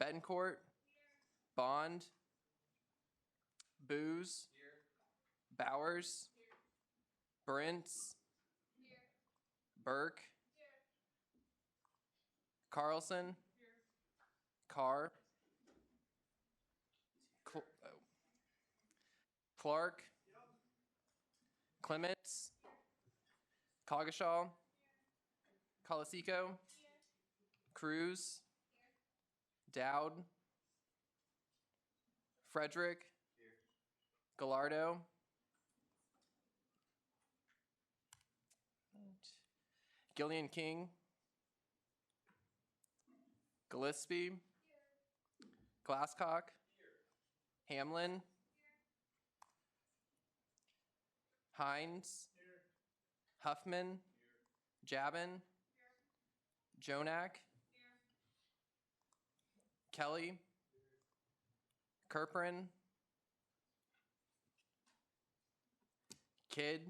Betancourt, Bond, Booz, Bowers, Brents, Burke, Carlson, Carr, Clark, Clements, Coggeshall, Colasico, Cruz, Dowd, Frederick, Gallardo, Gillian King, Gillespie, Glasscock, Hamlin, Hines, Huffman, Jabin, Jonak, Kelly, Kerperin, Kidd,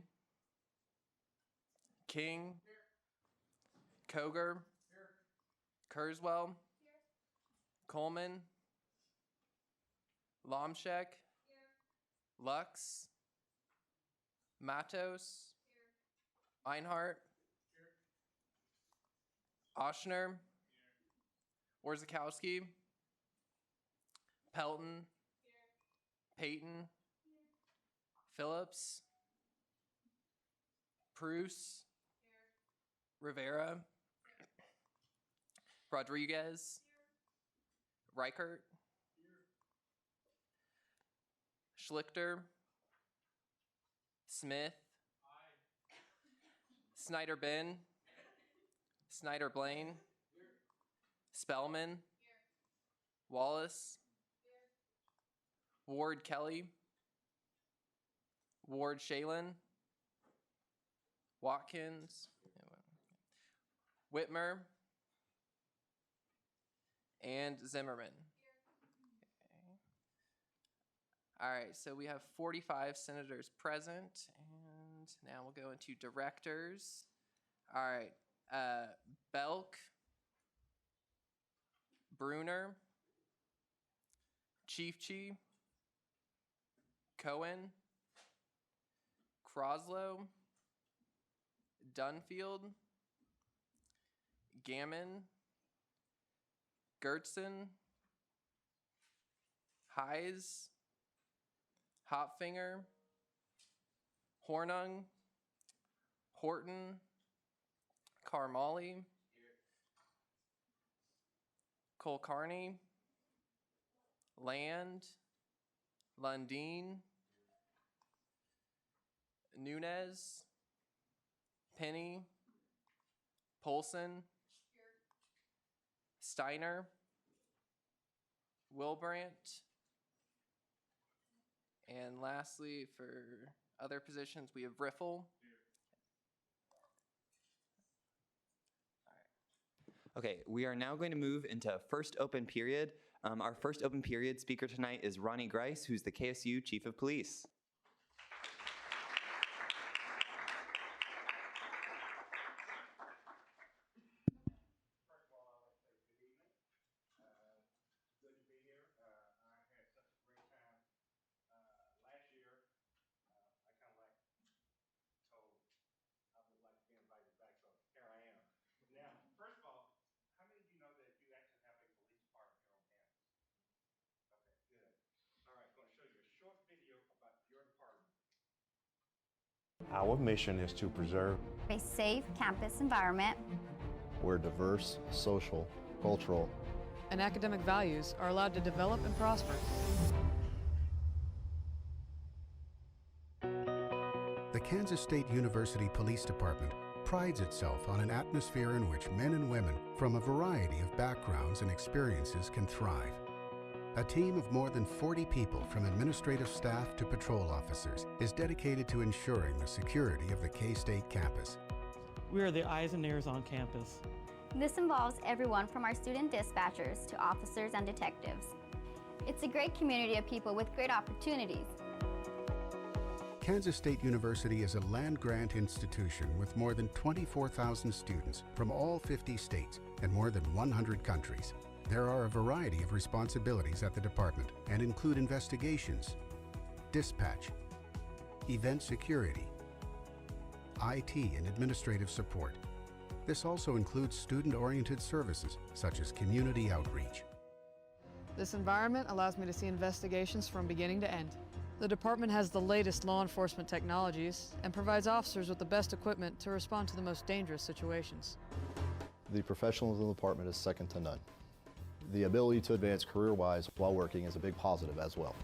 King, Koger, Kurzweil, Coleman, Lomshek, Lux, Matos, Einhart, Oshner, Orzakowski, Pelton, Payton, Phillips, Pruce, Rivera, Rodriguez, Reichert, Schlichter, Smith, Snyder Ben, Snyder Blaine, Spellman, Wallace, Ward Kelly, Ward Shalin, Watkins, Whitmer, and Zimmerman. Okay. All right, so we have 45 senators present, and now we'll go into directors. All right, Belk, Bruner, Chiefchi, Cohen, Croslow, Dunfield, Gammon, Gertson, Heise, Hopfinger, Hornung, Horton, Carmali, Colcarney, Land, Lundeen, Nunez, Penny, Polson, Steiner, Wilbrandt, and lastly, for other positions, we have Riffle. Okay, we are now going to move into first open period. Our first open period speaker tonight is Ronnie Grice, who's the KSU Chief of Police. Our mission is to preserve a safe campus environment where diverse social, cultural, and academic values are allowed to develop and prosper. The Kansas State University Police Department prides itself on an atmosphere in which men and women from a variety of backgrounds and experiences can thrive. A team of more than 40 people, from administrative staff to patrol officers, is dedicated to ensuring the security of the K-State campus. We are the eyes and ears on campus. This involves everyone from our student dispatchers to officers and detectives. It's a great community of people with great opportunities. Kansas State University is a land-grant institution with more than 24,000 students from all 50 states and more than 100 countries. There are a variety of responsibilities at the department and include investigations, dispatch, event security, IT and administrative support. This also includes student-oriented services such as community outreach. This environment allows me to see investigations from beginning to end. The department has the latest law enforcement technologies and provides officers with the best equipment to respond to the most dangerous situations. The professionalism of the department is second to none. The ability to advance career-wise while working is a big positive as well.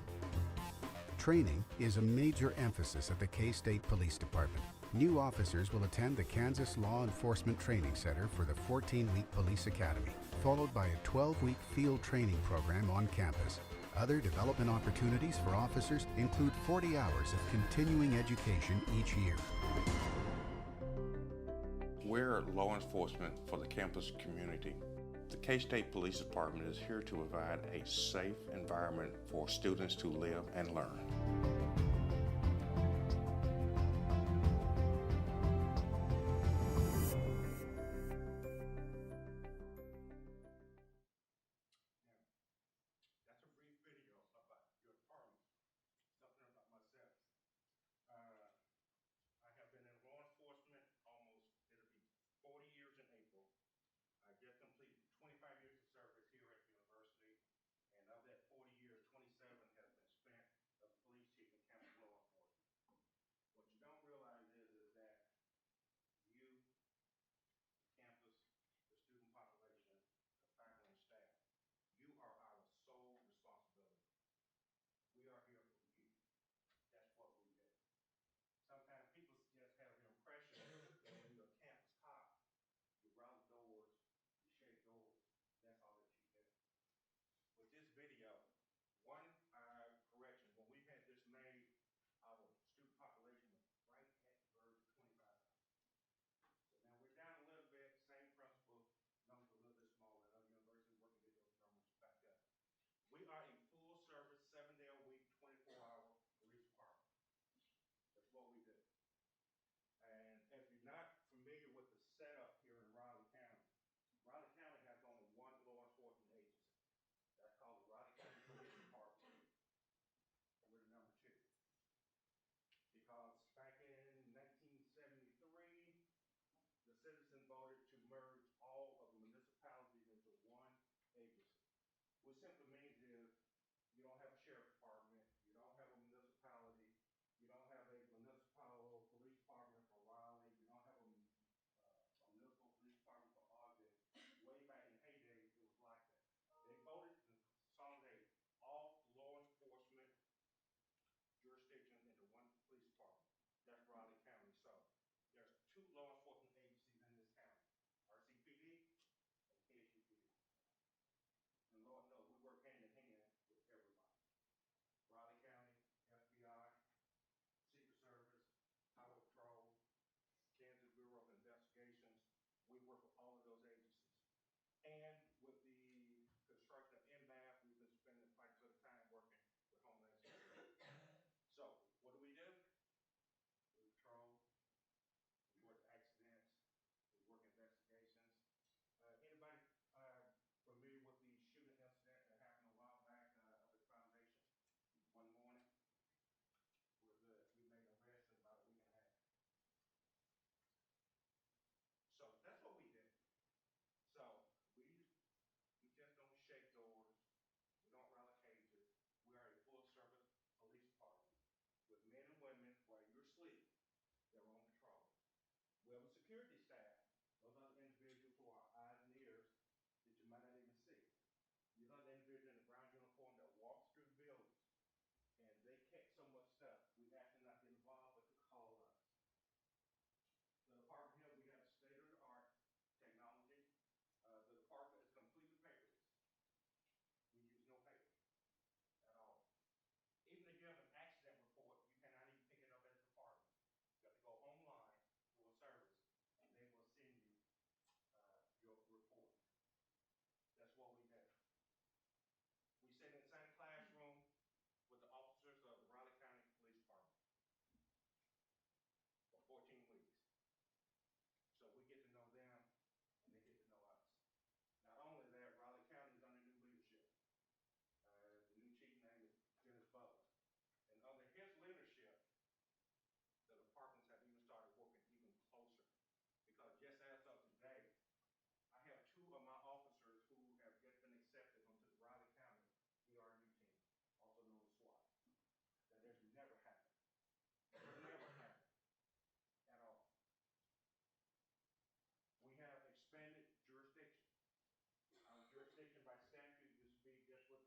Training is a major emphasis at the K-State Police Department. New officers will attend the Kansas Law Enforcement Training Center for the 14-week Police Academy, followed by a 12-week field training program on campus. Other development opportunities for officers include 40 hours of continuing education each year. We're law enforcement for the campus community. The K-State Police Department is here to provide a safe environment for students to live and learn. That's a brief video about your department, something about myself. I have been in law enforcement almost, it'll be 40 years in April. I just completed 25 years of service here at the university, and of that 40 years, 27 has been spent as a police chief in campus law enforcement. What you don't realize is that you, the campus, the student population, the faculty and staff, you are our sole responsibility. We are here for you. That's what we do. Sometimes people just have the impression that when you're a campus cop, you route doors, you shake doors. That's all that you do. With this video, one correction, when we had this made, our student population was right at the verge of 25,000. So now we're down a little bit, same principle, numbers a little bit smaller. At other universities working to get those numbers back up. We are a full service, 7-day-a-week, 24-hour police department. That's what we do. And if you're not familiar with the setup here in Raleigh County has only one law enforcement agency. That's called the Raleigh County Police Department. We're the number 2. Because back in 1973, the citizens voted to merge all of the municipalities into one agency. What simply means is you don't have a sheriff's department, you don't have a municipality, you don't have a municipal police department for Raleigh, you don't have a municipal police department for Ogden. Way back in the heyday, it was like that. They voted to consolidate all law enforcement jurisdictions into one police department. That's Raleigh County. So there's 2 law enforcement agencies in this county, RCPD and KSUPD. And Lord knows we work hand in hand with everybody. Raleigh County, FBI, Secret Service, Highway Patrol, Kansas Bureau of Investigations. We work with all of those agencies. And with the construction of MBAF, we've been spending quite a bit of time working with Homeland Security. So what do? We patrol, we work accidents, we work investigations. Anybody familiar with the shooting incident that happened a while back up at the foundation one morning? We're good. We made an arrest in about a week and a half. So that's what we do. So we just don't shake doors. We don't rally cages. We are a full service police department with men and women while you're asleep. They're on patrol. We have a security staff. Those are the individuals who are eyes and ears that you might not even see. These are the individuals in the brown uniform that walks through the buildings, and they catch so much stuff. We ask them not to get involved, but to call us. The department here, we have state-of-the-art technology. The department is completely paperless. We use no paper at all. Even if you have an accident report, you cannot even pick it up at the department. You have to go online to a service, and they will send you your report. That's what we do. We sit in the same classroom with the officers of the Raleigh County Police Department.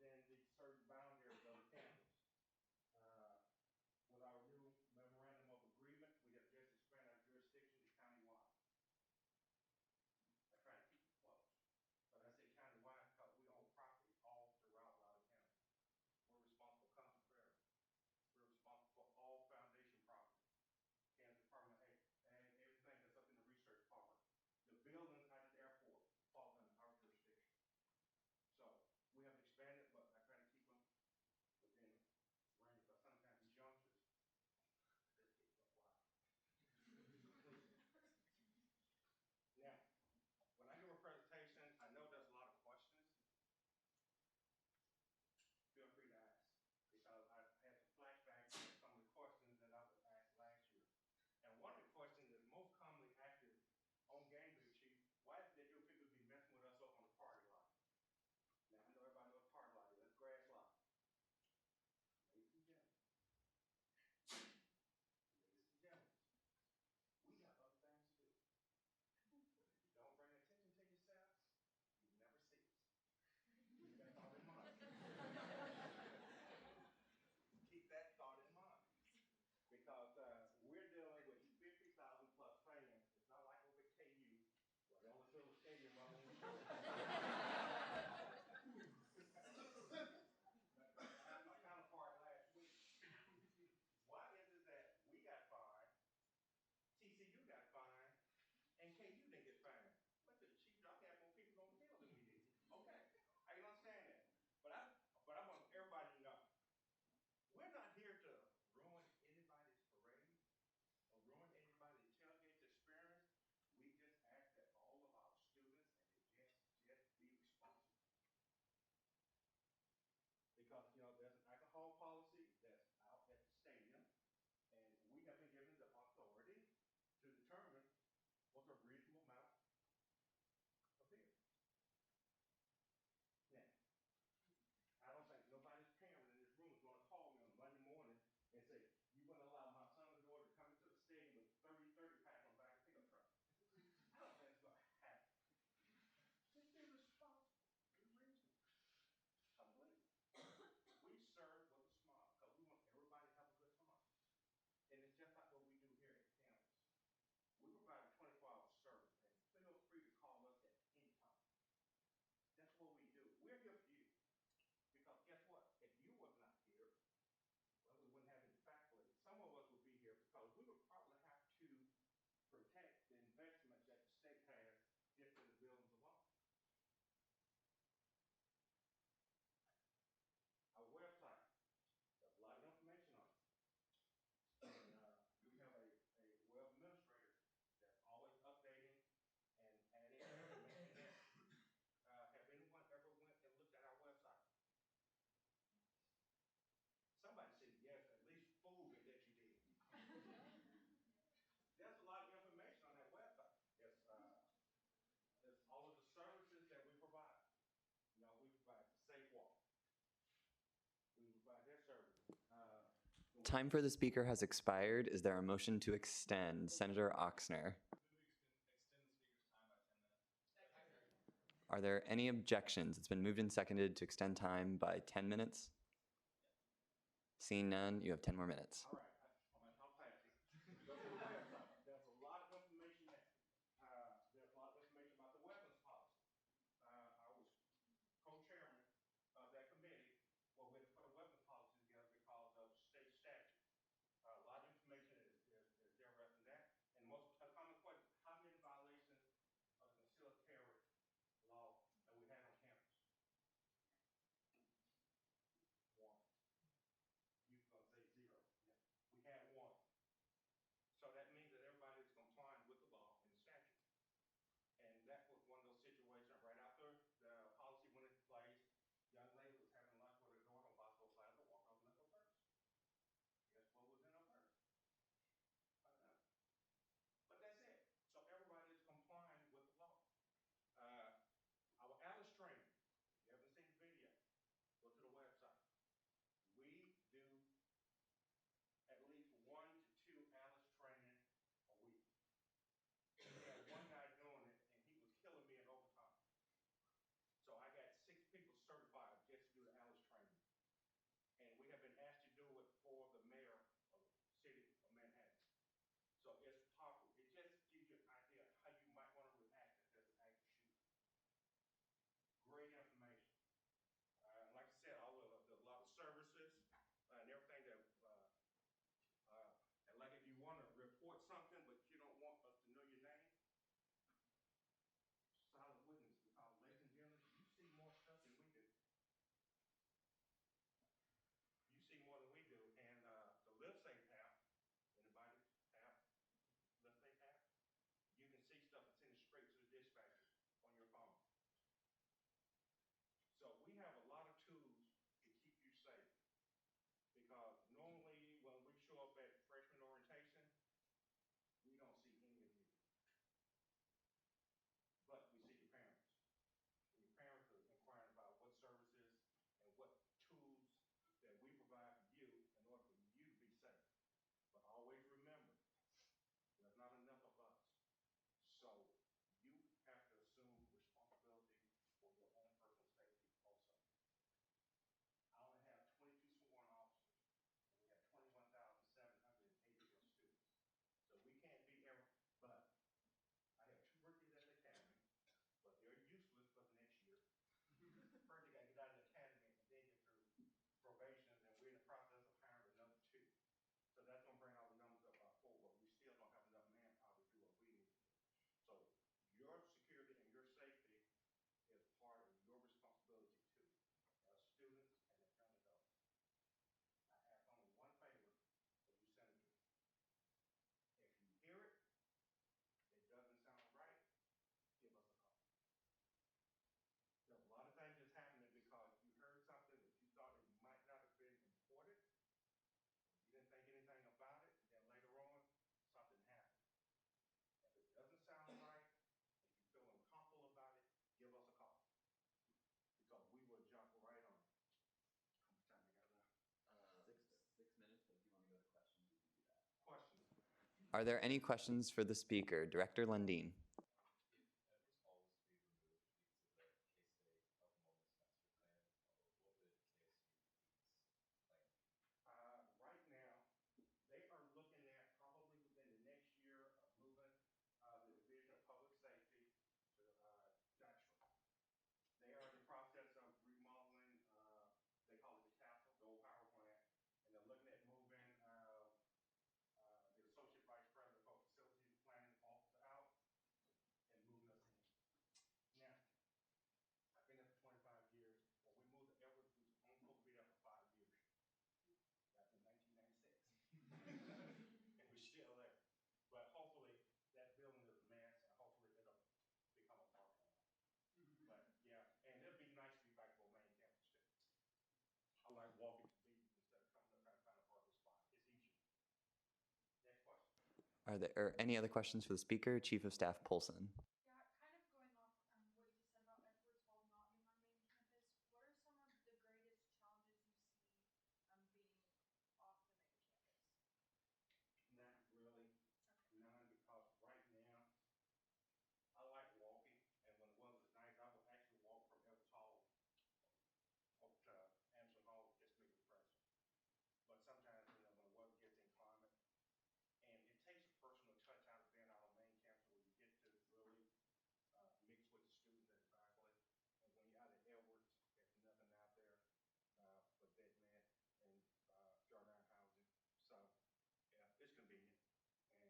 within the certain boundaries of the campus. With our new memorandum of agreement, we have just expanded our jurisdiction to countywide. I try to keep it close, but I say countywide because we own property all throughout Loudoun County. We're responsible for Council Prairie. We're responsible for all foundation property. Kansas Department of Ag, everything that's up in the research park. The buildings out at the airport falls under our jurisdiction. So we have expanded, but I try to keep them within range, but sometimes these youngsters just get so wild. Now, when I give a presentation, I know there's a lot of questions. Feel free to ask, because I had some flashbacks to some of the questions that I was asked last year. And one of the questions that's most commonly asked is, on game day, Chief, why is it that your people be messing with us up on the party lot? Now, I know everybody knows what party lot is. That's grass lot. Ladies and gentlemen. Ladies and gentlemen. We got other things to do. If you don't bring attention to yourself, you never see us. Keep that thought in mind. Keep that thought in mind. Because we're dealing with 50,000 plus fans. It's not like over at KU, where they only fill the stadium up. I asked my counterpart last week, why is it that we got fined, TCU got fined, and KU didn't get fined? Look at the Chief, y'all had more people on the field than we did. Okay, I can understand that. But I want everybody to know, we're not here to ruin anybody's parade or ruin anybody's tailgate experience. We just ask that all of our students and the guests just be responsible. Because, you know, there's an alcohol policy that's out at the stadium, and we have been given the authority to determine what's a reasonable amount of beer. Now, I don't think nobody's parent in this room is going to call me on Monday morning and say, you're going to allow my son or daughter to come into the stadium with 30 pack on the back of the pickup truck. I don't think it's going to happen. Just be responsible. Be reasonable. I believe. We serve with a smile because we want everybody to have a good time. And it's just like what we do here at campus. We provide a 24-hour service, and feel free to call us at any time. That's what we do. We're here for you. Because guess what? If you was not here, well, we wouldn't have any faculty. Some of us would be here because we would probably have to protect the investment that the state has just in the buildings alone. Our website, there's a lot of information on it. And we have a web administrator that's always updating and adding information. Have anyone ever went and looked at our website? Somebody said yes, at least fool me that you did. There's a lot of information on that website. There's all of the services that we provide. You know, we provide the Safe Walk. We provide that service. Time for the speaker has expired. Is there a motion to extend? Senator Oxner. Are there any objections? It's been moved and seconded to extend time by 10 minutes. Seeing none, you have 10 more minutes. All right, I'll pass it. Go to the website. There's a lot of information there. There's a lot of information about the weapons policy. I was co-chairman of that committee where we put a weapons policy together because of state statute. A lot of information is there in that. And most common question, how many violations of the concealed carry law that we have on campus? One. You're going to say zero. Yeah. Are there any questions for the speaker? Director Lundeen. Right now, they are looking at probably within the next year of moving the Division of Public Safety to Dutchman. They are in the process of remodeling, they call it the Castle, the old power plant, and they're looking at moving the Associate Vice President for Facilities Planning Office out and moving us in. Now, I've been there for 25 years. When we moved to Edwards, we was only supposed to be there for 5 years. Back in 1996. And we're still there. But hopefully that building is a mess and hopefully it'll become a parking lot. But yeah, and it'll be nice to be back on main campus too. I like walking to meetings instead of coming up trying to find a parking spot. It's easier. Next question. Are there any other questions for the speaker? Chief of Staff Polson. Yeah, kind of going off what you just said about Edwards while not being on main campus, what are some of the greatest challenges you see being off the main campus? Not really. None, because right now I like walking, and when the weather's nice, I will actually walk from Edwards Hall up to Anderson Hall just to make it fresh. But sometimes, when the weather gets inclement, and it takes a personal touch out of being out on main campus where you get to really mix with the students at the faculty. And when you're out at Edwards, there's nothing out there but dead man and Jordan housing. So yeah, it's convenient.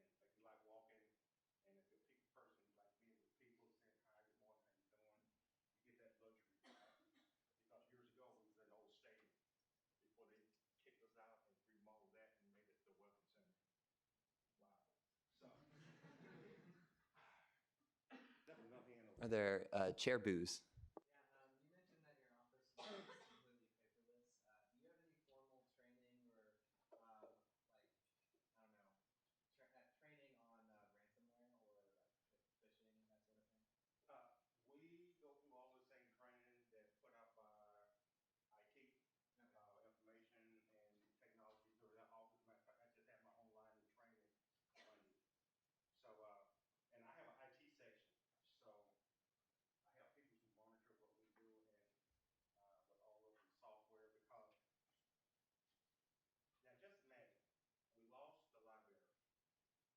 And if you like walking, and if you're a people person, you like being with people, saying hi, good morning, how you doing, you get that luxury. Because years ago, we was in the old stadium before they kicked us out and remodeled that and made it the Welcome Center. Wow. So, that was nothing in Are there chair boos? Yeah, you mentioned that your office is completely paperless. Do you have any formal training or, I don't know, training on ransomware or like phishing, that sort of thing? We go through all the same training that put up IT, information and technology through that office. Matter of fact, I just had my online training Monday. So, and I have an IT section. So I have people who monitor what we do and with all of the software, because now just imagine, we lost the library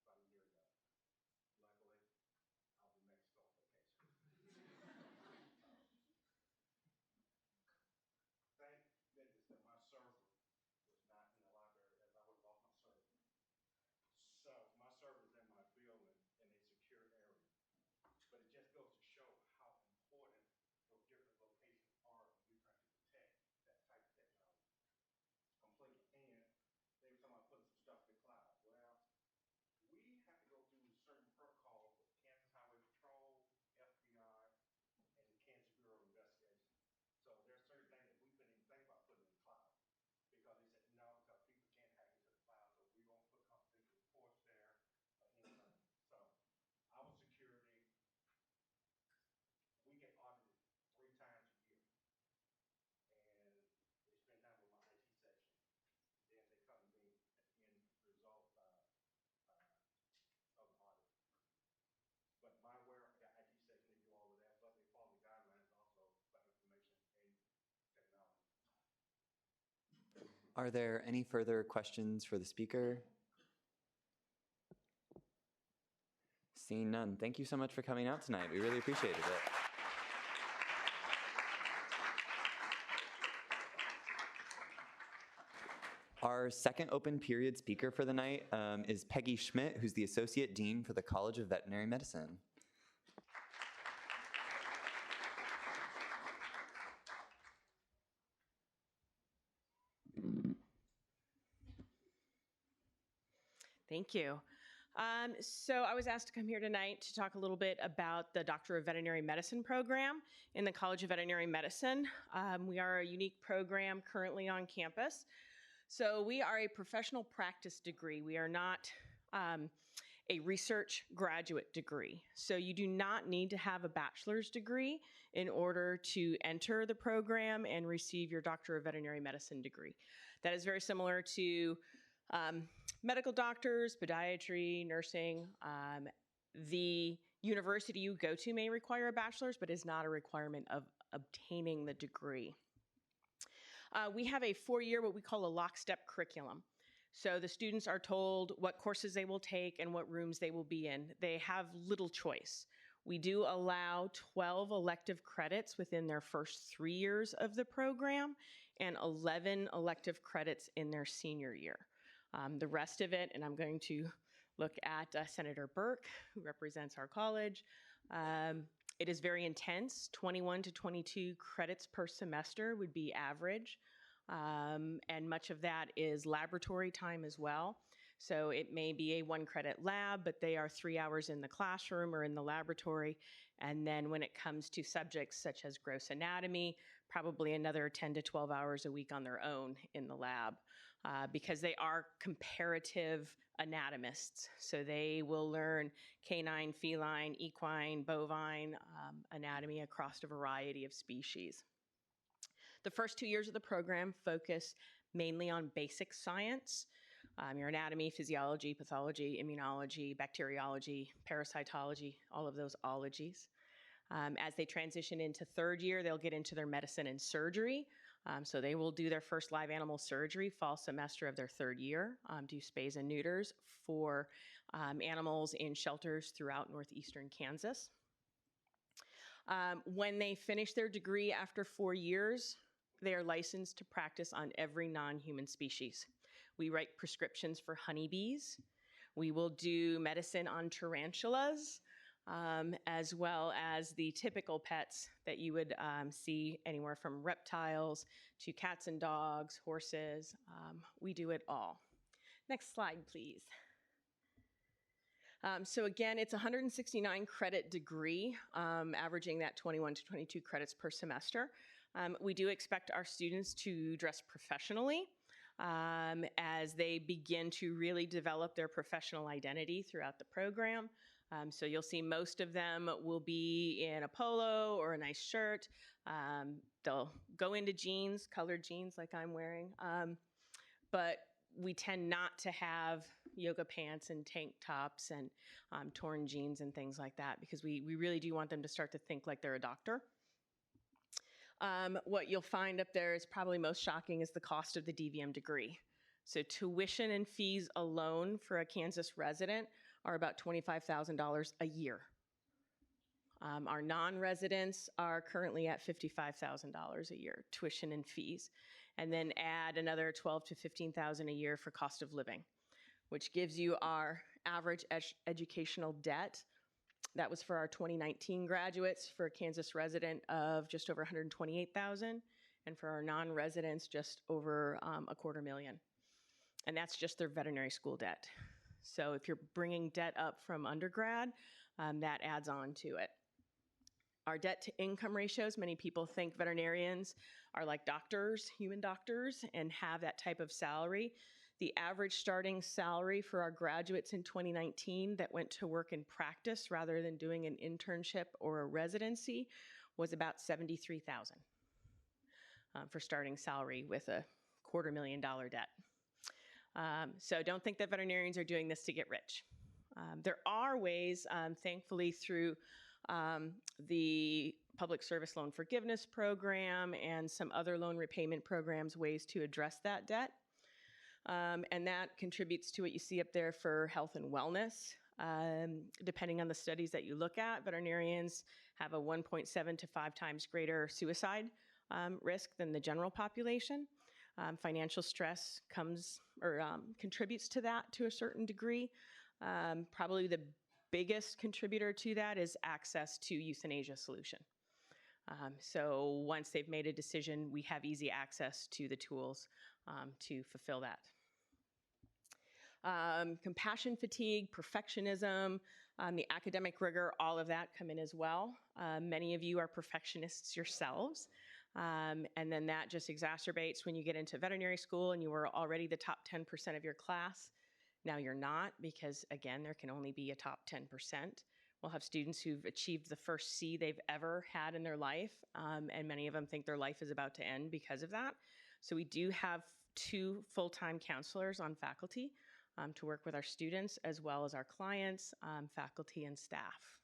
about a year ago. Luckily, I was in Mexico on vacation. Thank goodness that my server was not in the library, as I would have lost my server. So my server's in my building in a secure area. But it just goes to show how important those different locations are when we're trying to protect that type of technology completely. And they were talking about putting some stuff in the cloud. Well, we have to go through certain protocols with Kansas Highway Patrol, FBI, and the Kansas Bureau of Investigation. So there's certain things that we couldn't even think about putting in the cloud, because they said no, because people can't hack into the cloud, so we won't put confidential reports there or anything. So our security, we get audited 3 times a year, and they spend time with my IT section. Then they come to me at the end result of the audit. But my where the IT section, they do all of that, but they follow the guidelines also for information and technology. Are there any further questions for the speaker? Seeing none, thank you so much for coming out tonight. We really appreciated it. Our second open period speaker for the night is Peggy Schmidt, who's the Associate Dean for the College of Veterinary Medicine. Thank you. So I was asked to come here tonight to talk a little bit about the Doctor of Veterinary Medicine program in the College of Veterinary Medicine. We are a unique program currently on campus. So we are a professional practice degree. We are not a research graduate degree. So you do not need to have a bachelor's degree in order to enter the program and receive your Doctor of Veterinary Medicine degree. That is very similar to Medical doctors, podiatry, nursing. The university you go to may require a bachelor's, but is not a requirement of obtaining the degree. We have a 4-year, what we call a lockstep curriculum. So the students are told what courses they will take and what rooms they will be in. They have little choice. We do allow 12 elective credits within their first 3 years of the program and 11 elective credits in their senior year. The rest of it, and I'm going to look at Senator Burke, who represents our college. It is very intense. 21 to 22 credits per semester would be average. And much of that is laboratory time as well. So it may be a 1-credit lab, but they are 3 hours in the classroom or in the laboratory. And then when it comes to subjects such as gross anatomy, probably another 10 to 12 hours a week on their own in the lab, because they are comparative anatomists. So they will learn canine, feline, equine, bovine anatomy across a variety of species. The first 2 years of the program focus mainly on basic science, your anatomy, physiology, pathology, immunology, bacteriology, parasitology, all of those ologies. As they transition into 3rd year, they'll get into their medicine and surgery. So they will do their first live animal surgery fall semester of their 3rd year, do spays and neuters for animals in shelters throughout northeastern Kansas. When they finish their degree after 4 years, they are licensed to practice on every non-human species. We write prescriptions for honeybees. We will do medicine on tarantulas, as well as the typical pets that you would see anywhere from reptiles to cats and dogs, horses. We do it all. Next slide, please. So again, it's a 169 credit degree, averaging that 21 to 22 credits per semester. We do expect our students to dress professionally as they begin to really develop their professional identity throughout the program. So you'll see most of them will be in a polo or a nice shirt. They'll go into jeans, colored jeans like I'm wearing. But we tend not to have yoga pants and tank tops and torn jeans and things like that because we really do want them to start to think like they're a doctor. What you'll find up there is probably most shocking is the cost of the DVM degree. So tuition and fees alone for a Kansas resident are about $25,000 a year. Our non-residents are currently at $55,000 a year, tuition and fees. And then add another $12,000 to $15,000 a year for cost of living, which gives you our average educational debt. That was for our 2019 graduates, for a Kansas resident of just over $128,000, and for our non-residents, just over $250,000. And that's just their veterinary school debt. So if you're bringing debt up from undergrad, that adds on to it. Our debt to income ratios, many people think veterinarians are like doctors, human doctors, and have that type of salary. The average starting salary for our graduates in 2019 that went to work in practice rather than doing an internship or a residency was about $73,000 for starting salary with a $250,000 debt. So don't think that veterinarians are doing this to get rich. There are ways, thankfully, through the Public Service Loan Forgiveness Program and some other loan repayment programs, ways to address that debt. And that contributes to what you see up there for health and wellness. Depending on the studies that you look at, veterinarians have a 1.7 to 5 times greater suicide risk than the general population. Financial stress comes or contributes to that to a certain degree. Probably the biggest contributor to that is access to euthanasia solution. So once they've made a decision, we have easy access to the tools to fulfill that. Compassion fatigue, perfectionism, the academic rigor, all of that come in as well. Many of you are perfectionists yourselves. And then that just exacerbates when you get into veterinary school and you were already the top 10% of your class. Now you're not, because again, there can only be a top 10%. We'll have students who've achieved the first C they've ever had in their life, and many of them think their life is about to end because of that. So we do have 2 full-time counselors on faculty to work with our students as well as our clients, faculty, and staff.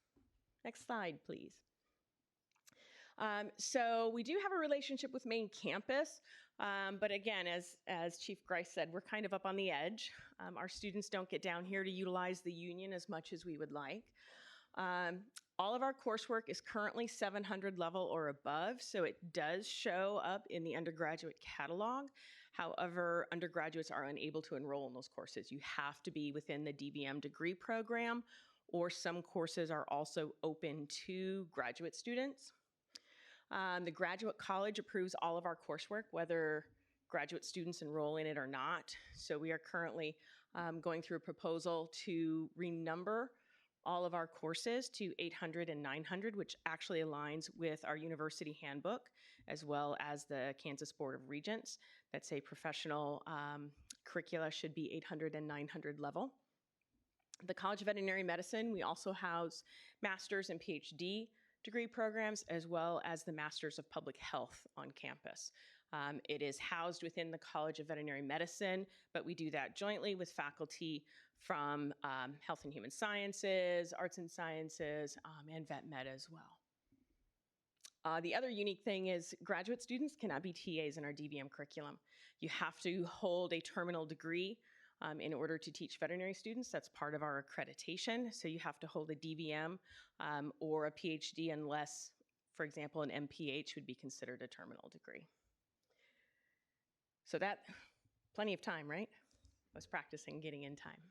Next slide, please. So we do have a relationship with Main Campus, but again, as Chief Grice said, we're kind of up on the edge. Our students don't get down here to utilize the union as much as we would like. All of our coursework is currently 700 level or above, so it does show up in the undergraduate catalog. However, undergraduates are unable to enroll in those courses. You have to be within the DVM degree program, or some courses are also open to graduate students. The Graduate College approves all of our coursework, whether graduate students enroll in it or not. So we are currently going through a proposal to renumber all of our courses to 800 and 900, which actually aligns with our university handbook, as well as the Kansas Board of Regents that say professional curricula should be 800 and 900 level. The College of Veterinary Medicine, we also house master's and PhD degree programs, as well as the Masters of Public Health on campus. It is housed within the College of Veterinary Medicine, but we do that jointly with faculty from Health and Human Sciences, Arts and Sciences, and Vet Med as well. The other unique thing is graduate students cannot be TAs in our DVM curriculum. You have to hold a terminal degree in order to teach veterinary students. That's part of our accreditation. So you have to hold a DVM or a PhD unless, for example, an MPH would be considered a terminal degree. So that, plenty of time, right? I was practicing getting in time.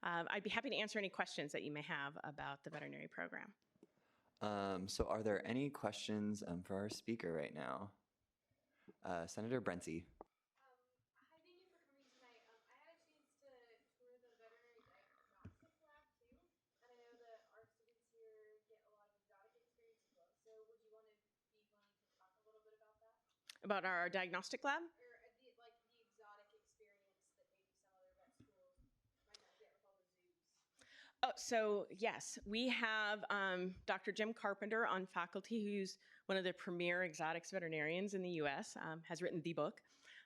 I'd be happy to answer any questions that you may have about the veterinary program. So are there any questions for our speaker right now? Senator Brentsy. About our diagnostic lab? Or the exotic experience that maybe some other vet schools might not get with all the zoos. Oh, so yes, we have Dr. Jim Carpenter on faculty, who's one of the premier exotics veterinarians in the U.S., has written the book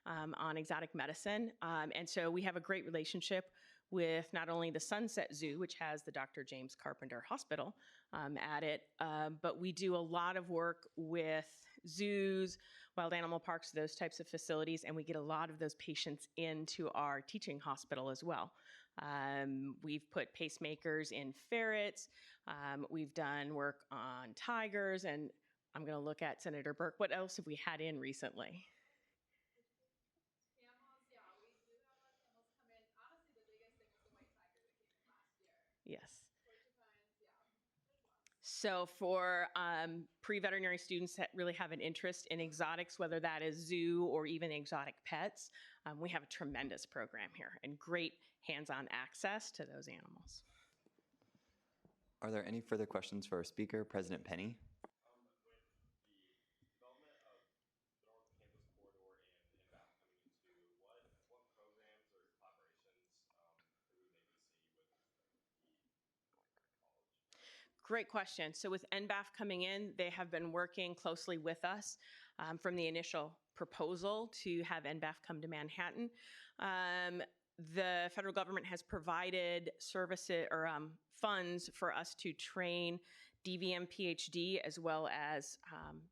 on exotic medicine. And so we have a great relationship with not only the Sunset Zoo, which has the Dr. James Carpenter Hospital at it, but we do a lot of work with zoos, wild animal parks, those types of facilities, and we get a lot of those patients into our teaching hospital as well. We've put pacemakers in ferrets. We've done work on tigers, and I'm going to look at Senator Burke. What else have we had in recently? Camels, yeah, we do have a lot of camels come in. Honestly, the biggest thing was the white tiger that came in last year. Yes. Porcupines, yeah. So for pre-veterinary students that really have an interest in exotics, whether that is zoo or even exotic pets, we have a tremendous program here and great hands-on access to those animals. Are there any further questions for our speaker, President Penny? Great question. So with NBAF coming in, they have been working closely with us from the initial proposal to have NBAF come to Manhattan. The federal government has provided services or funds for us to train DVM PhD as well as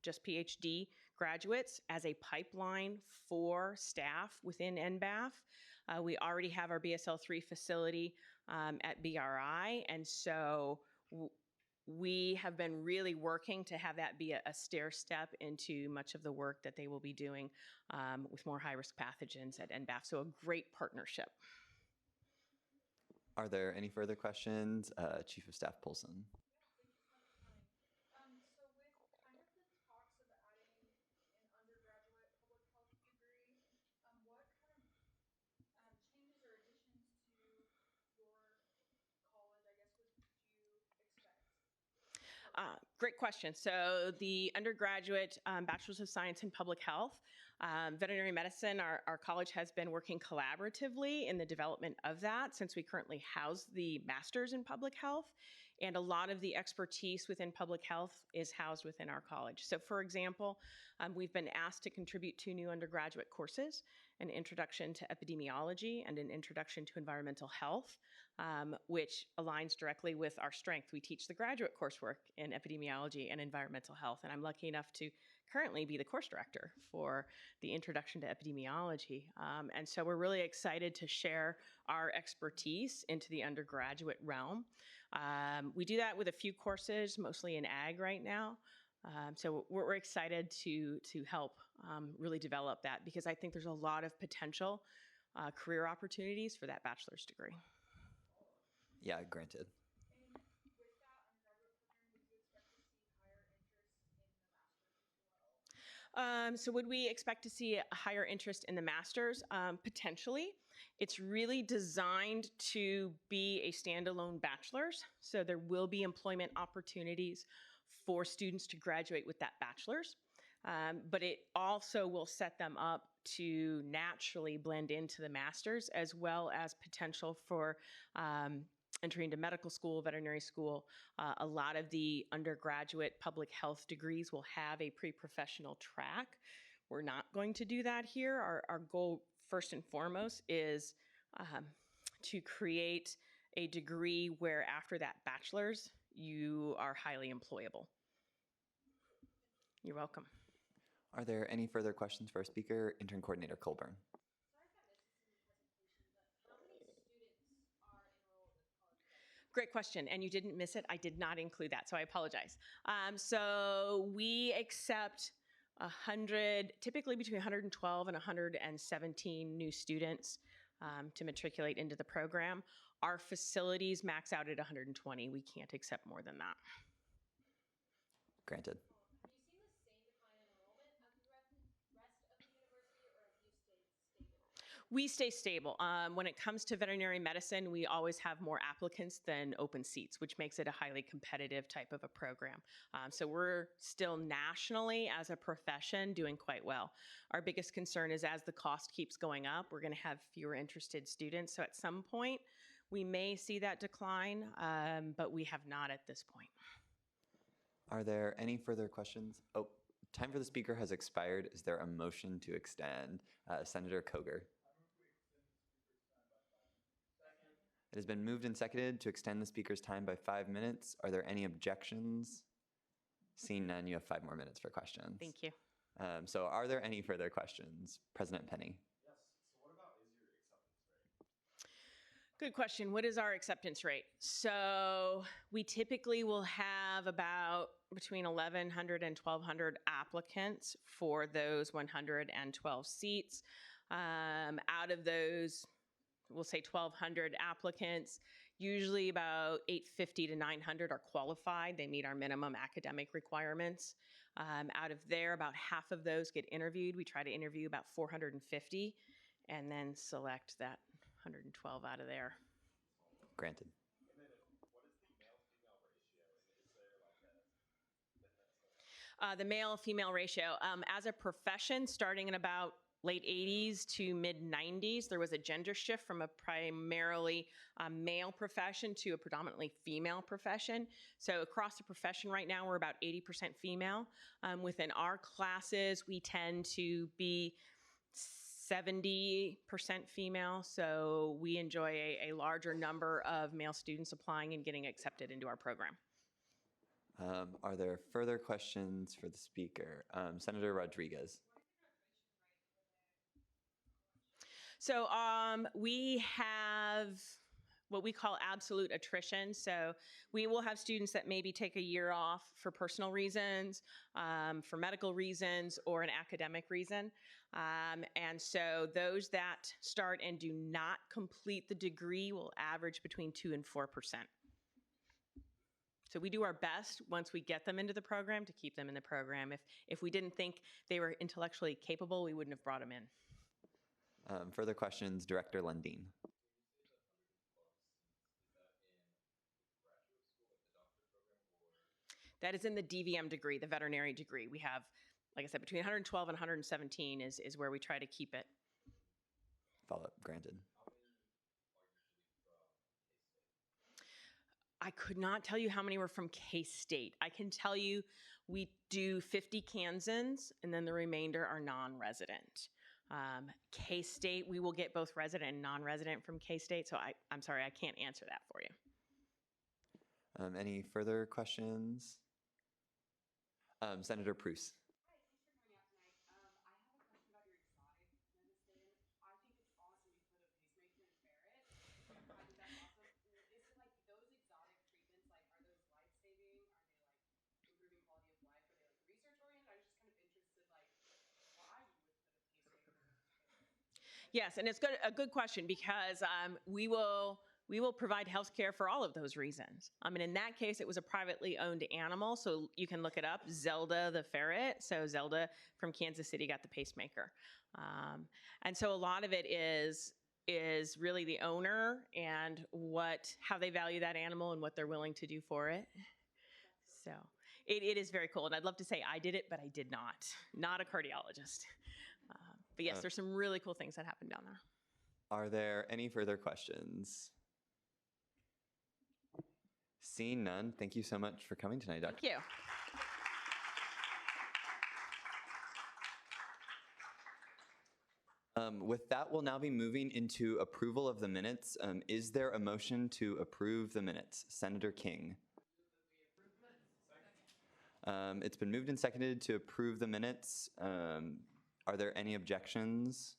just PhD graduates as a pipeline for staff within NBAF. We already have our BSL-3 facility at BRI, and so we have been really working to have that be a stair step into much of the work that they will be doing with more high-risk pathogens at NBAF. So a great partnership. Are there any further questions? Chief of Staff Polson. So with kind of the talks of adding an undergraduate public health degree, what kind of changes or additions to your college, I guess, would you expect? Great question. So the undergraduate Bachelor's of Science in Public Health, veterinary medicine, our college has been working collaboratively in the development of that since we currently house the Master's in Public Health and a lot of the expertise within public health is housed within our college. So for example, we've been asked to contribute 2 new undergraduate courses, an introduction to epidemiology and an introduction to environmental health, which aligns directly with our strength. We teach the graduate coursework in epidemiology and environmental health, and I'm lucky enough to currently be the course director for the introduction to epidemiology. And so we're really excited to share our expertise into the undergraduate realm. We do that with a few courses, mostly in ag right now. So we're excited to help really develop that, because I think there's a lot of potential career opportunities for that bachelor's degree. Yeah, granted. So would we expect to see a higher interest in the master's? Potentially. It's really designed to be a standalone bachelor's, so there will be employment opportunities for students to graduate with that bachelor's, but it also will set them up to naturally blend into the master's, as well as potential for entry into medical school, veterinary school. A lot of the undergraduate public health degrees will have a pre-professional track. We're not going to do that here. Our goal, first and foremost, is to create a degree where after that bachelor's, you are highly employable. You're welcome. Are there any further questions for our speaker, Intern Coordinator Colburn? Great question, and you didn't miss it. I did not include that, so I apologize. So we accept 100, typically between 112 and 117 new students to matriculate into the program. Our facilities max out at 120. We can't accept more than that. Granted. We stay stable. When it comes to veterinary medicine, we always have more applicants than open seats, which makes it a highly competitive type of a program. So we're still nationally, as a profession, doing quite well. Our biggest concern is as the cost keeps going up, we're going to have fewer interested students. So at some point, we may see that decline, but we have not at this point. Are there any further questions? Oh, time for the speaker has expired. Is there a motion to extend? Senator Koger. It has been moved and seconded to extend the speaker's time by 5 minutes. Are there any objections? Seeing none, you have 5 more minutes for questions. Thank you. So are there any further questions? President Penny. Yes. So what about is your acceptance rate? Good question. What is our acceptance rate? So we typically will have about between 1,100 and 1,200 applicants for those 112 seats. Out of those, we'll say 1,200 applicants, usually about 850 to 900 are qualified. They meet our minimum academic requirements. Out of there, about half of those get interviewed. We try to interview about 450 and then select that 112 out of there. Granted. And then what is the male-female ratio? And is there like The male-female ratio. As a profession, starting in about late 80s to mid 90s, there was a gender shift from a primarily male profession to a predominantly female profession. So across the profession right now, we're about 80% female. Within our classes, we tend to be 70% female. So we enjoy a larger number of male students applying and getting accepted into our program. Are there further questions for the speaker? Senator Rodriguez. So we have what we call absolute attrition. So we will have students that maybe take a year off for personal reasons, for medical reasons, or an academic reason. And so those that start and do not complete the degree will average between 2% and 4%. So we do our best once we get them into the program to keep them in the program. If we didn't think they were intellectually capable, we wouldn't have brought them in. Further questions, Director Lundeen. That is in the DVM degree, the veterinary degree. We have, like I said, between 112 and 117 is where we try to keep it. Follow-up, granted. I could not tell you how many were from K-State. I can tell you we do 50 Kansans, and then the remainder are non-resident. K-State, we will get both resident and non-resident from K-State, so I'm sorry, I can't answer that for you. Any further questions? Senator Prus. Yes, and it's a good question because we will provide health care for all of those reasons. And in that case, it was a privately owned animal, so you can look it up, Zelda the ferret. So Zelda from Kansas City got the pacemaker. And so a lot of it is really the owner and how they value that animal and what they're willing to do for it. So it is very cool. And I'd love to say I did it, but I did not a cardiologist. But yes, there's some really cool things that happen down there. Are there any further questions? Seeing none, thank you so much for coming tonight, Dr. Thank you. With that, we'll now be moving into approval of the minutes. Is there a motion to approve the minutes? Senator King. It's been moved and seconded to approve the minutes. Are there any objections?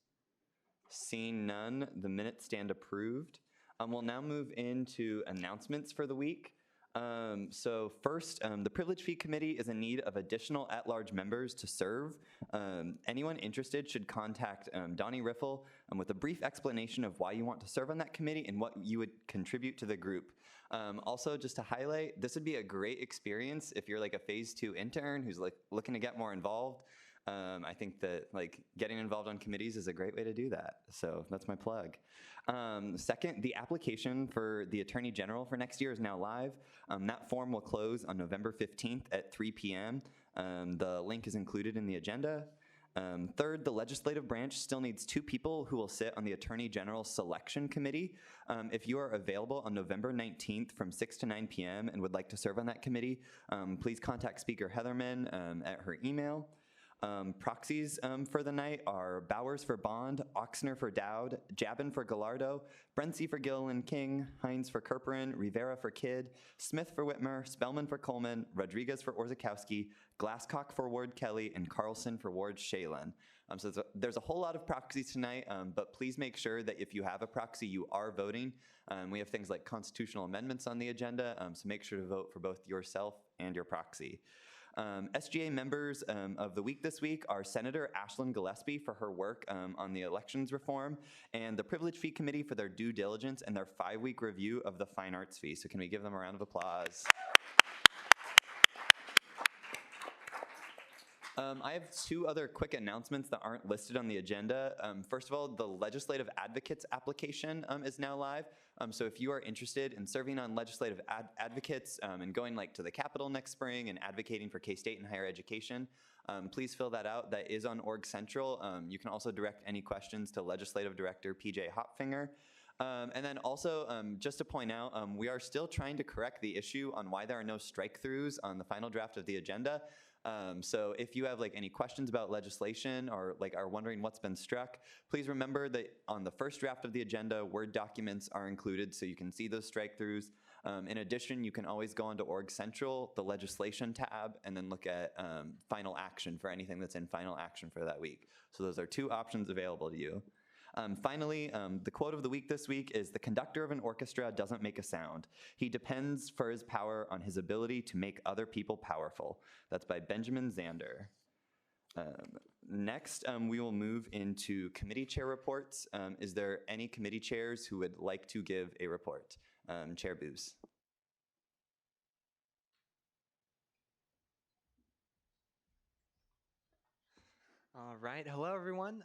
Seeing none, the minutes stand approved. We'll now move into announcements for the week. So first, the Privilege Fee Committee is in need of additional at-large members to serve. Anyone interested should contact Donnie Riffle with a brief explanation of why you want to serve on that committee and what you would contribute to the group. Also, just to highlight, this would be a great experience if you're like a phase 2 intern who's like looking to get more involved. I think that like getting involved on committees is a great way to do that. So that's my plug. Second, the application for the Attorney General for next year is now live. That form will close on November 15th at 3 p.m. The link is included in the agenda. Third, the legislative branch still needs 2 people who will sit on the Attorney General Selection Committee. If you are available on November 19th from 6 to 9 p.m. and would like to serve on that committee, please contact Speaker Heatherman at her email. Proxies for the night are Bowers for Bond, Oxner for Dowd, Jabin for Gallardo, Brency for Gilliland King, Hines for Kerperin, Rivera for Kidd, Smith for Whitmer, Spellman for Coleman, Rodriguez for Orzakowski, Glasscock for Ward Kelly, and Carlson for Ward Shalen. So there's a whole lot of proxies tonight, but please make sure that if you have a proxy, you are voting. We have things like constitutional amendments on the agenda, so make sure to vote for both yourself and your proxy. SGA members of the week this week are Senator Ashlyn Gillespie for her work on the elections reform and the Privilege Fee Committee for their due diligence and their 5-week review of the fine arts fee. So can we give them a round of applause? I have 2 other quick announcements that aren't listed on the agenda. First of all, the Legislative Advocates application is now live. So if you are interested in serving on legislative advocates and going like to the Capitol next spring and advocating for K-State and higher education, please fill that out. That is on Org Central. You can also direct any questions to Legislative Director PJ Hopfinger. And then also, just to point out, we are still trying to correct the issue on why there are no strike-throughs on the final draft of the agenda. So if you have like any questions about legislation or like are wondering what's been struck, please remember that on the first draft of the agenda, Word documents are included so you can see those strike-throughs. In addition, you can always go onto Org Central, the legislation tab, and then look at final action for anything that's in final action for that week. So those are 2 options available to you. Finally, the quote of the week this week is, "The conductor of an orchestra doesn't make a sound. He depends for his power on his ability to make other people powerful." That's by Benjamin Zander. Next, we will move into committee chair reports. Is there any committee chairs who would like to give a report? Chair Booz. All right. Hello, everyone.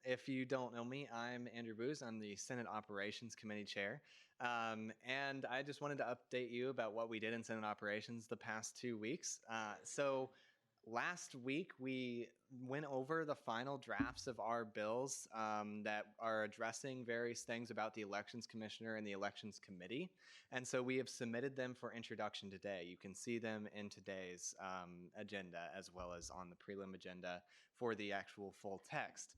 If you don't know me, I'm Andrew Booz. I'm the Senate Operations Committee Chair. And I just wanted to update you about what we did in Senate Operations the past 2 weeks. So last week we went over the final drafts of our bills that are addressing various things about the Elections Commissioner and the Elections Committee. And so we have submitted them for introduction today. You can see them in today's agenda as well as on the prelim agenda for the actual full text.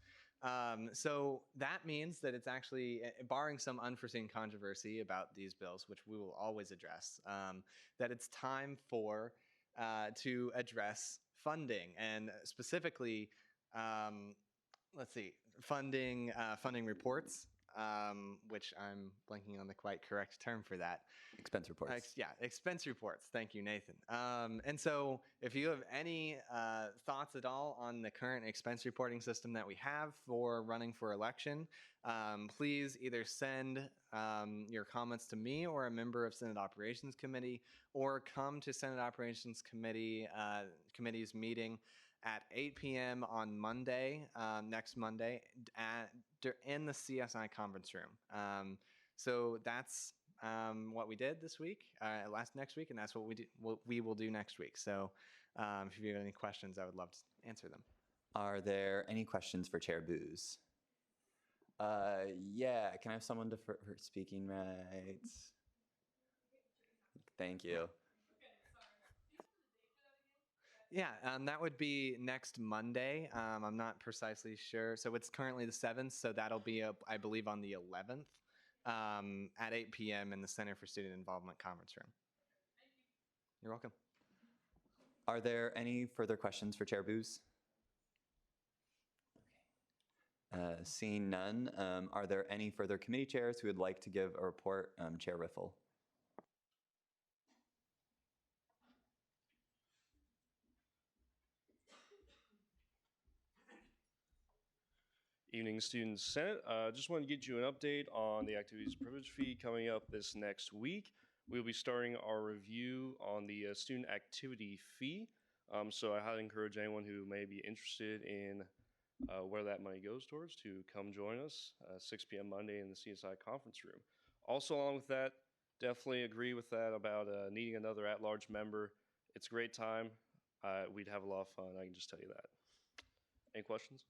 So that means that it's actually, barring some unforeseen controversy about these bills, which we will always address, that it's time for to address funding and specifically, let's see, funding reports, which I'm blanking on the quite correct term for that. Expense reports. Yeah, expense reports. Thank you, Nathan. And so if you have any thoughts at all on the current expense reporting system that we have for running for election, please either send your comments to me or a member of Senate Operations Committee, or come to Senate Operations Committee's meeting at 8 p.m. on Monday, next Monday, in the CSI conference room. So that's what we did this week, next week, and that's what we will do next week. So if you have any questions, I would love to answer them. Are there any questions for Chair Booz? Yeah, can I have someone to for speaking rights? Thank you. Yeah, that would be next Monday. I'm not precisely sure. So it's currently the 7th, so that'll be, I believe, on the 11th at 8 p.m. in the Center for Student Involvement conference room. You're welcome. Are there any further questions for Chair Booz? Seeing none, are there any further committee chairs who would like to give a report? Chair Riffle. Evening, Student Senate. Just wanted to get you an update on the Activities Privilege Fee coming up this next week. We'll be starting our review on the student activity fee. So I highly encourage anyone who may be interested in where that money goes towards to come join us 6 p.m. Monday in the CSI conference room. Also, along with that, definitely agree with that about needing another at-large member. It's a great time. We'd have a lot of fun. I can just tell you that. Any questions?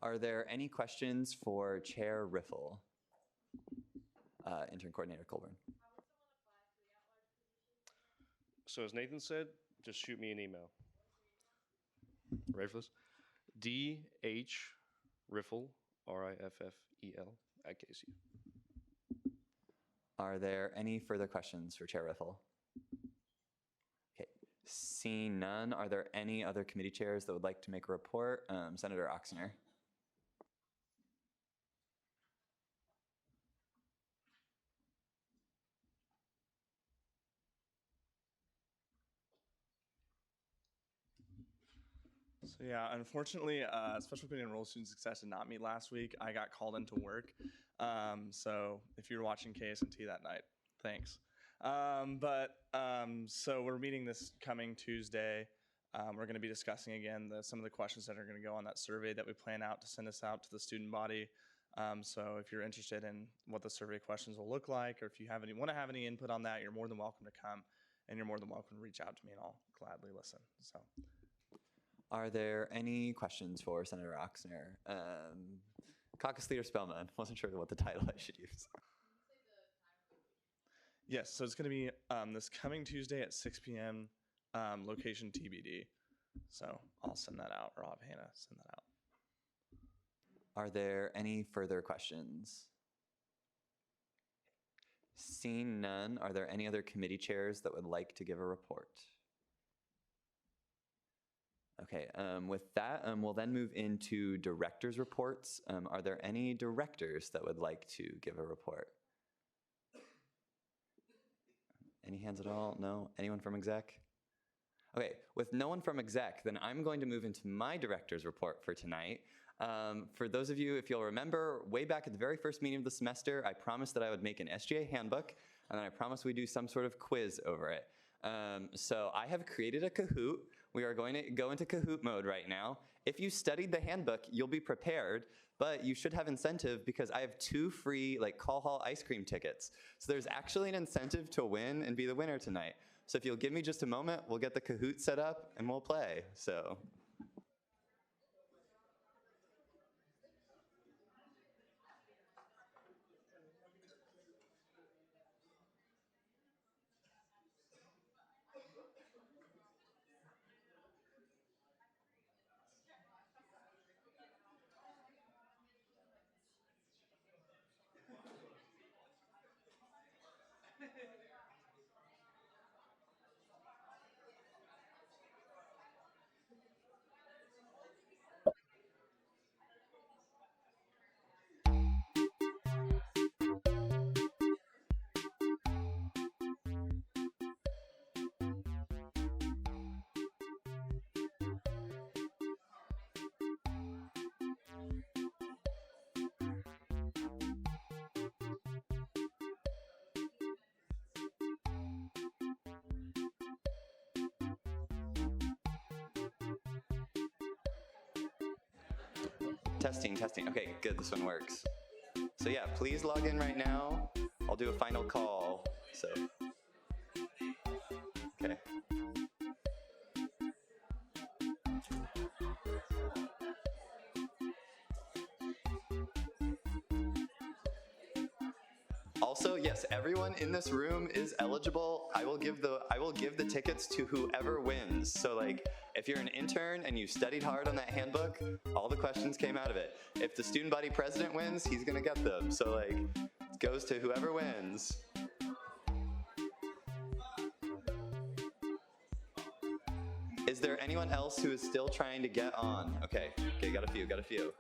Are there any questions for Chair Riffle? Intern Coordinator Colburn. So as Nathan said, just shoot me an email. Ready for this? DHRiffle, RIFFEL, @KCU. Are there any further questions for Chair Riffle? Okay, seeing none, are there any other committee chairs that would like to make a report? Senator Oxner. So yeah, unfortunately, Special Committee on Enrolled Student Success did not meet last week. I got called into work. So if you're watching KSNT that night, thanks. So we're meeting this coming Tuesday. We're going to be discussing again some of the questions that are going to go on that survey that we plan out to send us out to the student body. So if you're interested in what the survey questions will look like, or if you want to have any input on that, you're more than welcome to come, and you're more than welcome to reach out to me, and I'll gladly listen. So. Are there any questions for Senator Oxner? Caucus Leader Spellman. Wasn't sure what the title I should use. Yes, so it's going to be this coming Tuesday at 6 p.m. Location TBD. So I'll send that out, or I'll have Hannah send that out. Are there any further questions? Seeing none, are there any other committee chairs that would like to give a report? Okay, with that, we'll then move into directors' reports. Are there any directors that would like to give a report? Any hands at all? No? Anyone from exec? Okay, with no one from exec, then I'm going to move into my director's report for tonight. For those of you, if you'll remember, way back at the very first meeting of the semester, I promised that I would make an SGA handbook, and then I promised we'd do some sort of quiz over it. So I have created a Kahoot. We are going to go into Kahoot mode right now. If you studied the handbook, you'll be prepared, but you should have incentive because I have 2 free Call Hall ice cream tickets. So there's actually an incentive to win and be the winner tonight. So if you'll give me just a moment, we'll get the Kahoot set up and we'll play. So. Testing, testing. Okay, good, this one works. So yeah, please log in right now. I'll do a final call, so. Okay. Also, yes, everyone in this room is eligible. I will give the tickets to whoever wins. So like, if you're an intern and you studied hard on that handbook, all the questions came out of it. If the student body president wins, he's gonna get them. So like, it goes to whoever wins. Is there anyone else who is still trying to get on? Okay, got a few.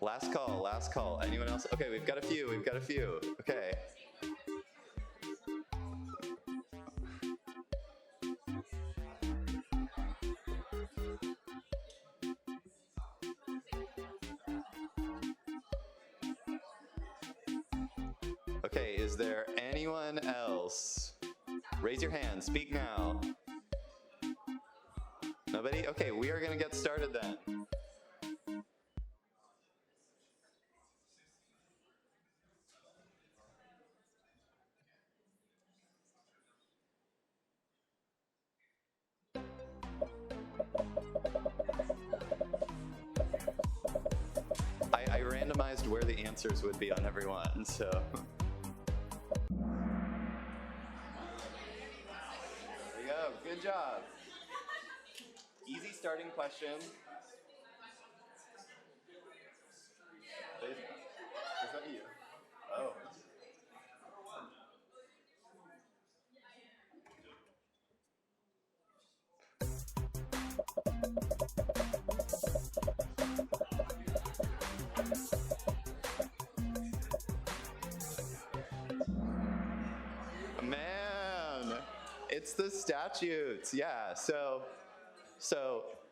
Last call. Anyone else? Okay, we've got a few. Okay. Okay, is there anyone else? Raise your hand, speak now. Nobody? Okay, we are gonna get started then. I randomized where the answers would be on every one, so. There you go, good job. Easy starting question. Is that you? Oh. Man, it's the statutes. Yeah, so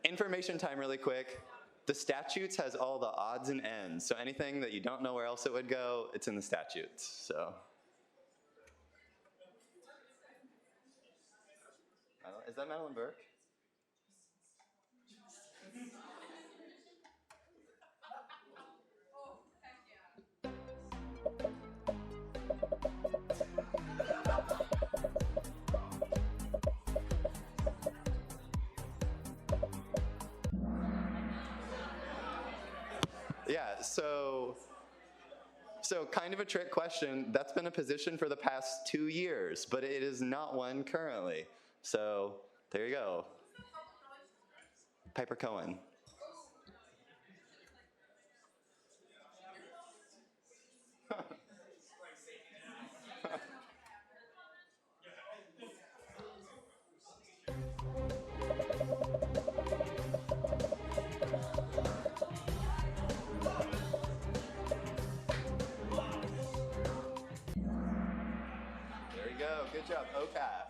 information time really quick. The statutes has all the odds and ends. So anything that you don't know where else it would go, it's in the statutes. So. Is that Madeline Burke? Yeah, so kind of a trick question. That's been a position for the past 2 years, but it is not one currently. So there you go. Piper Cohen. Good job, OPAP.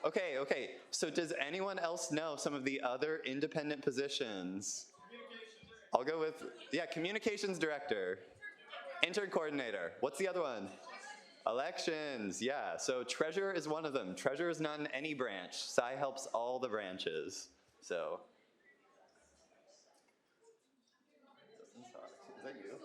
Okay. So does anyone else know some of the other independent positions? I'll go with, communications director, intern coordinator. What's the other one? Elections, yeah. So treasurer is one of them. Treasurer is not in any branch. Cy helps all the branches. So. Is that you?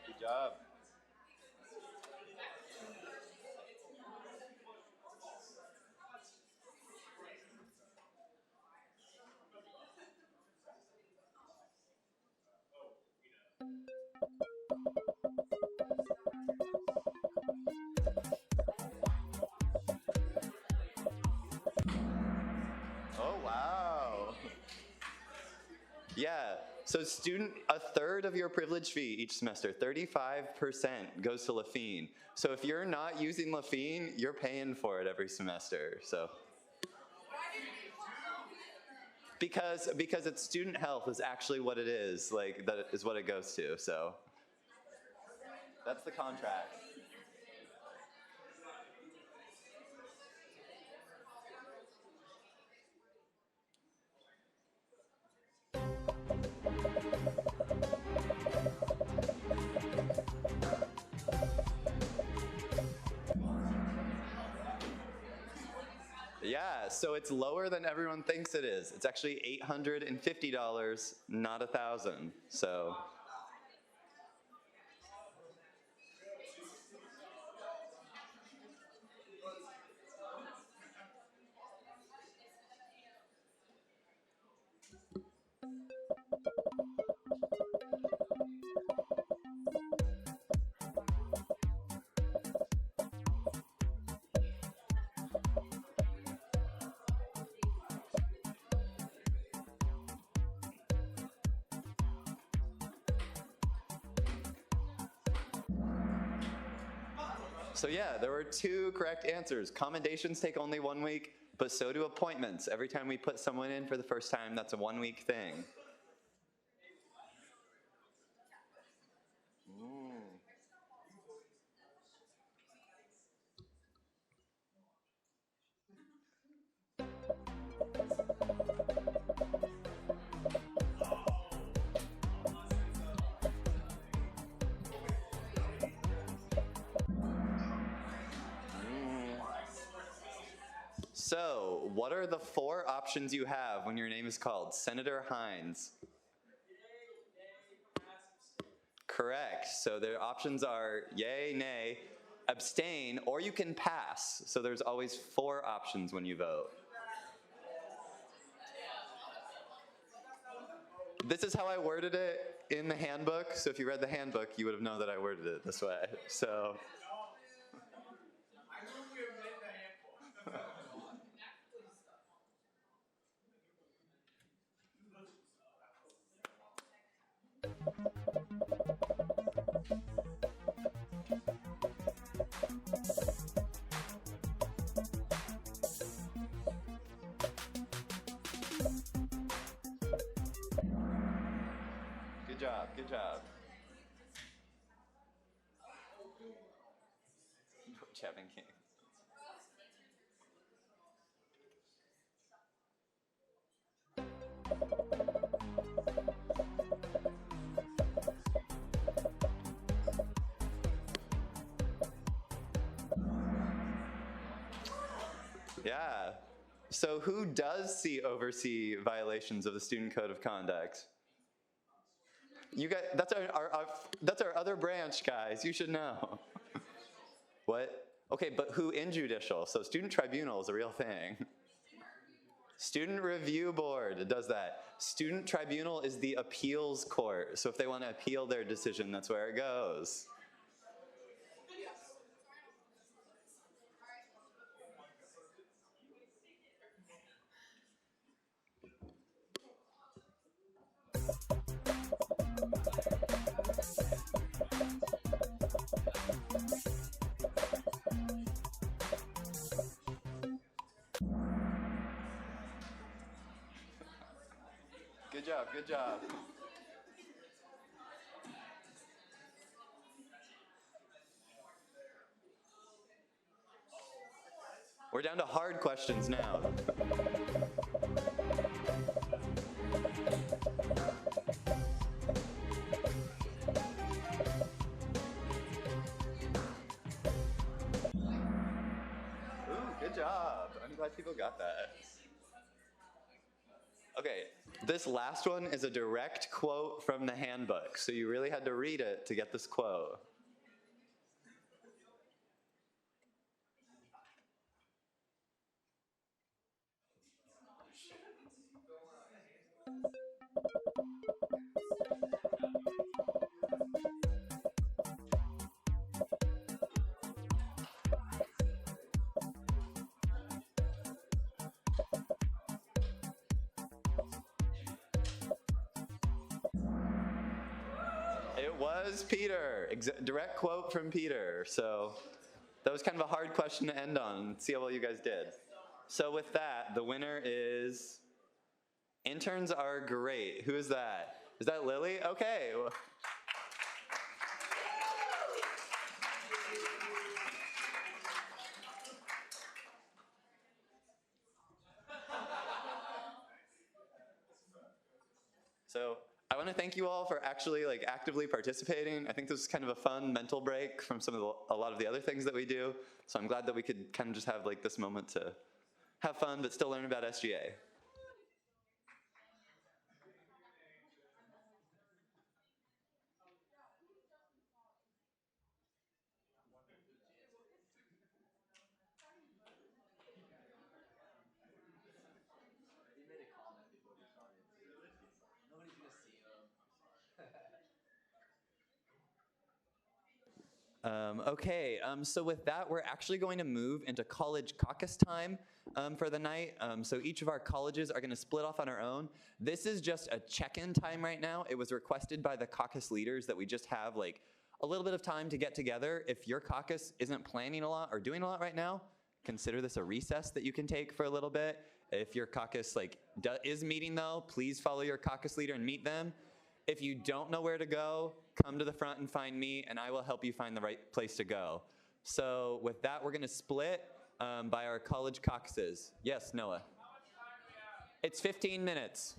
Good job. Oh, wow. Yeah, so a third of your privilege fee each semester, 35% goes to Lafine. So if you're not using Lafine, you're paying for it every semester, so. Because it's student health is actually what it is, like that is what it goes to, so. That's the contract. Yeah, so it's lower than everyone thinks it is. It's actually $850, not $1,000. So. So yeah, there were 2 correct answers. Commendations take only 1 week, but so do appointments. Every time we put someone in for the first time, that's a 1-week thing. So, what are the 4 options you have when your name is called? Senator Hines. Correct. So their options are yay, nay, abstain, or you can pass. So there's always 4 options when you vote. This is how I worded it in the handbook. So if you read the handbook, you would have known that I worded it this way. So. Good job. Chapman King. Yeah. So who does oversee violations of the Student Code of Conduct? You guys, that's our other branch, guys. You should know. What? Okay, but who in judicial? So student tribunal is a real thing. Student review board does that. Student tribunal is the appeals court. So if they want to appeal their decision, that's where it goes. job, good job. We're down to hard questions now. Ooh, good job. I'm glad people got that. Okay, this last one is a direct quote from the handbook, so you really had to read it to get this quote. It was Peter, direct quote from Peter. So that was kind of a hard question to end on. See how well you guys did. So with that, the winner is interns are great. Who is that? Is that Lily? Okay. So I want to thank you all for actually actively participating. I think this was kind of a fun mental break from a lot of the other things that we do. So I'm glad that we could kind of just have this moment to have fun but still learn about SGA. Okay, so with that, we're actually going to move into college caucus time for the night. So each of our colleges are going to split off on our own. This is just a check-in time right now. It was requested by the caucus leaders that we just have a little bit of time to get together. If your caucus isn't planning a lot or doing a lot right now, consider this a recess that you can take for a little bit. If your caucus is meeting though, please follow your caucus leader and meet them. If you don't know where to go, come to the front and find me, and I will help you find the right place to go. So with that, we're going to split by our college caucuses. Yes, Noah? It's 15 minutes.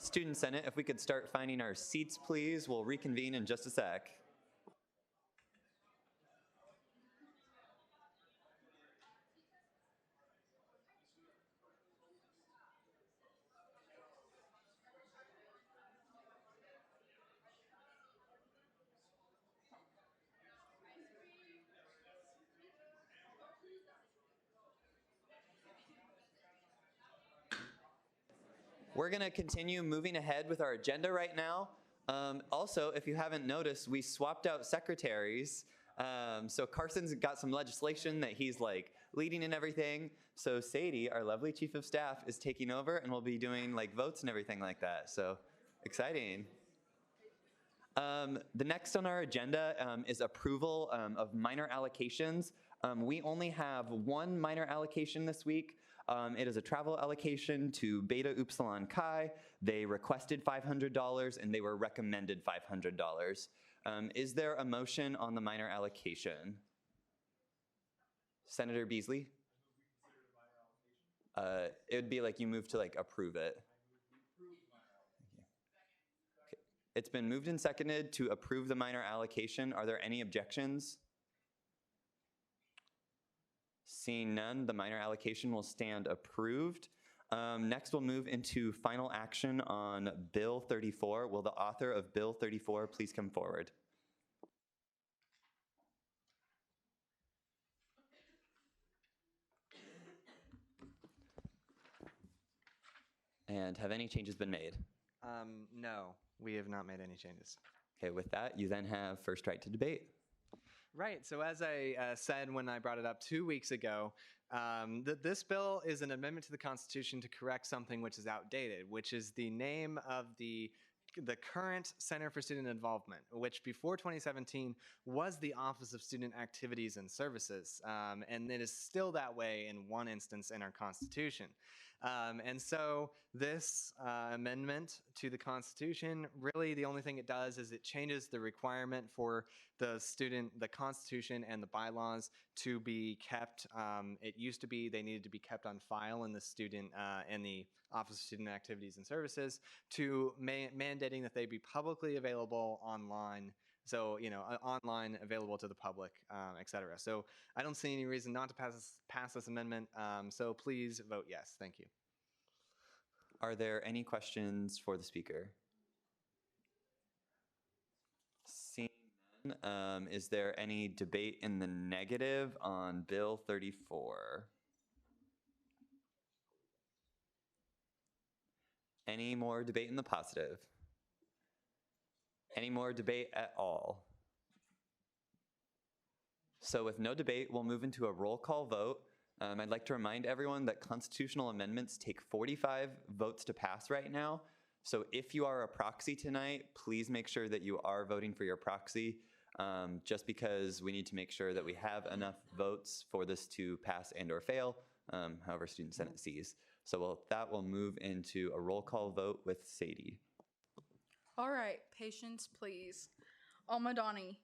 Student Senate, if we could start finding our seats, please. We'll reconvene in just a sec. We're going to continue moving ahead with our agenda right now. Also, if you haven't noticed, we swapped out secretaries. So Carson's got some legislation that he's like leading and everything. So Sadie, our lovely chief of staff, is taking over and we'll be doing like votes and everything like that. So exciting. The next on our agenda is approval of minor allocations. We only have one minor allocation this week. It is a travel allocation to Beta Upsilon Chi. They requested $500 and they were recommended $500. Is there a motion on the minor allocation? Senator Beasley? It would be like you move to like approve it. Okay. It's been moved and seconded to approve the minor allocation. Are there any objections? Seeing none, the minor allocation will stand approved. Next, we'll move into final action on Bill 34. Will the author of Bill 34 please come forward? And have any changes been made? No, we have not made any changes. Okay, with that, you then have first right to debate. Right. So as I said when I brought it up 2 weeks ago, this bill is an amendment to the Constitution to correct something which is outdated, which is the name of the current Center for Student Involvement, which before 2017 was the Office of Student Activities and Services, and it is still that way in one instance in our Constitution. And so this amendment to the Constitution, really the only thing it does is it changes the requirement for the Constitution and the bylaws to be kept. It used to be they needed to be kept on file in the Office of Student Activities and Services to mandating that they be publicly available online. So, online, available to the public, et cetera. So I don't see any reason not to pass this amendment. So please vote yes. Thank you. Are there any questions for the speaker? Seeing none, is there any debate in the negative on Bill 34? Any more debate in the positive? Any more debate at all? So with no debate, we'll move into a roll call vote. I'd like to remind everyone that constitutional amendments take 45 votes to pass right now. So if you are a proxy tonight, please make sure that you are voting for your proxy, just because we need to make sure that we have enough votes for this to pass and or fail, however Student Senate sees. So that will move into a roll call vote with Sadie. All right, patience, please. Almadani.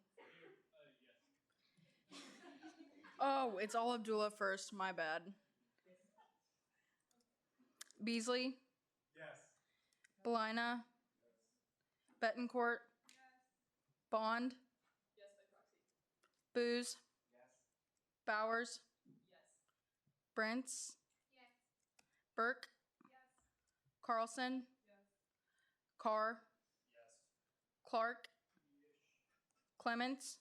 Oh, it's all Abdullah first. My bad. Beasley. Yes. Belina. Betancourt. Bond. Booz. Bowers. Brents. Burke. Carlson. Carr. Clark. Clements.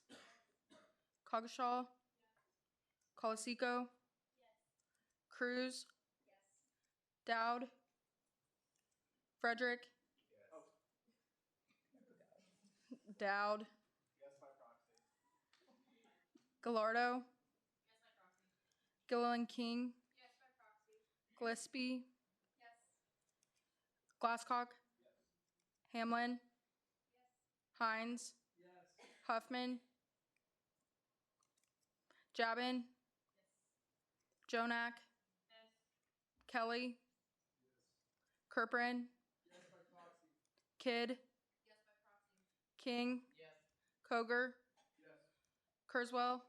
Coggeshall. Colasico. Cruz. Dowd. Frederick. Dowd. Gallardo. Gilliland King. Gillespie. Glasscock. Hamlin. Hines. Huffman. Jabin. Jonak. Kelly. Kerperin. Kidd. King. Koger. Kurzweil.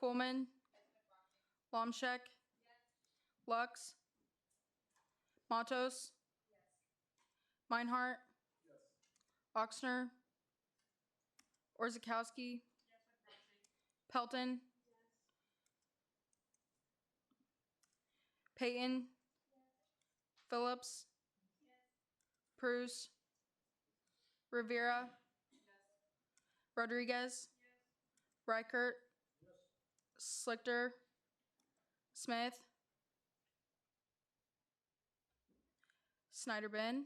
Coolman. Lomschek. Lux. Matos. Meinhardt? Oxner? Orzakowski? Pelton? Peyton? Phillips? Pruse? Rivera? Rodriguez? Reichert? Slichter? Smith? Snyder Ben?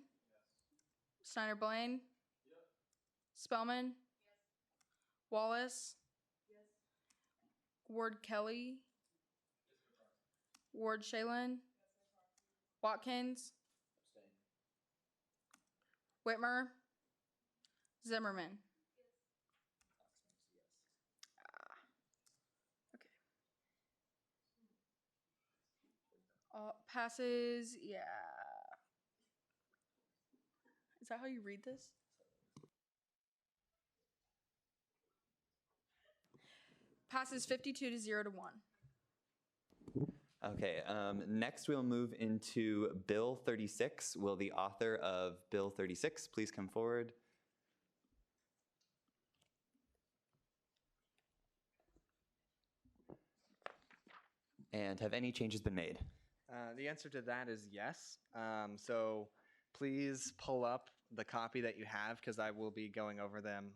Snyder Blaine? Spellman? Wallace? Ward Kelly? Ward Shalen? Watkins? Whitmer? Zimmerman? Okay. Passes, yeah. Is that how you read this? Passes 52 to 0 to 1. Okay, next we'll move into Bill 36. Will the author of Bill 36 please come forward? And have any changes been made? The answer to that is yes. So please pull up the copy that you have because I will be going over them.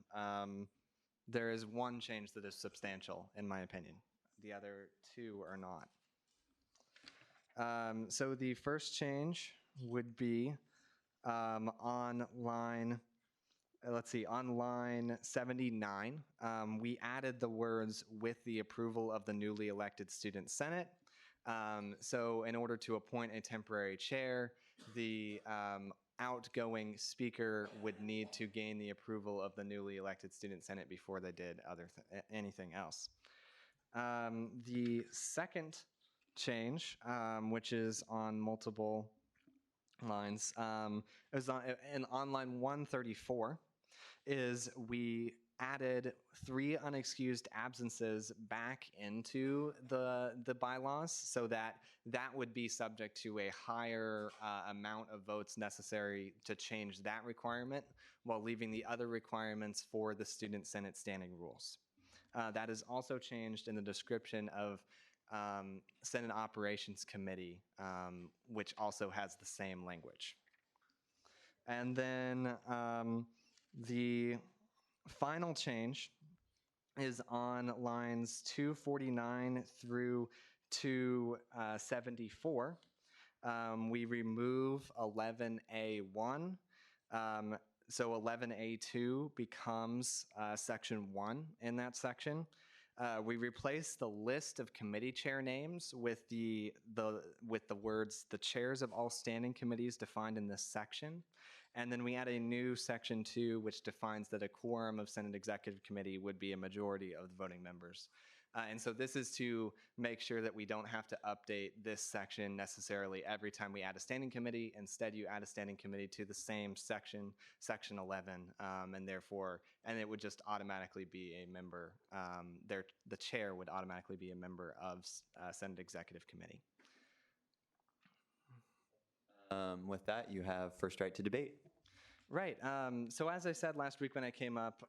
There is one change that is substantial, in my opinion. The other two are not. So the first change would be on line, on line 79, we added the words "with the approval of the newly elected student senate." So in order to appoint a temporary chair, the outgoing speaker would need to gain the approval of the newly elected student senate before they did anything else. The second change, which is on multiple lines, is on line 134, is we added 3 unexcused absences back into the bylaws so that would be subject to a higher amount of votes necessary to change that requirement while leaving the other requirements for the student senate standing rules. That is also changed in the description of Senate Operations Committee, which also has the same language. And then the final change is on lines 249 through 274. We remove 11A1. So 11A2 becomes section 1 in that section. We replace the list of committee chair names with the words "the chairs of all standing committees" defined in this section. And then we add a new section 2, which defines that a quorum of Senate Executive Committee would be a majority of the voting members. And so this is to make sure that we don't have to update this section necessarily every time we add a standing committee. Instead, you add a standing committee to the same section, section 11, and it would just automatically be a member. The chair would automatically be a member of Senate Executive Committee. With that, you have first right to debate. Right. So as I said last week when I came up,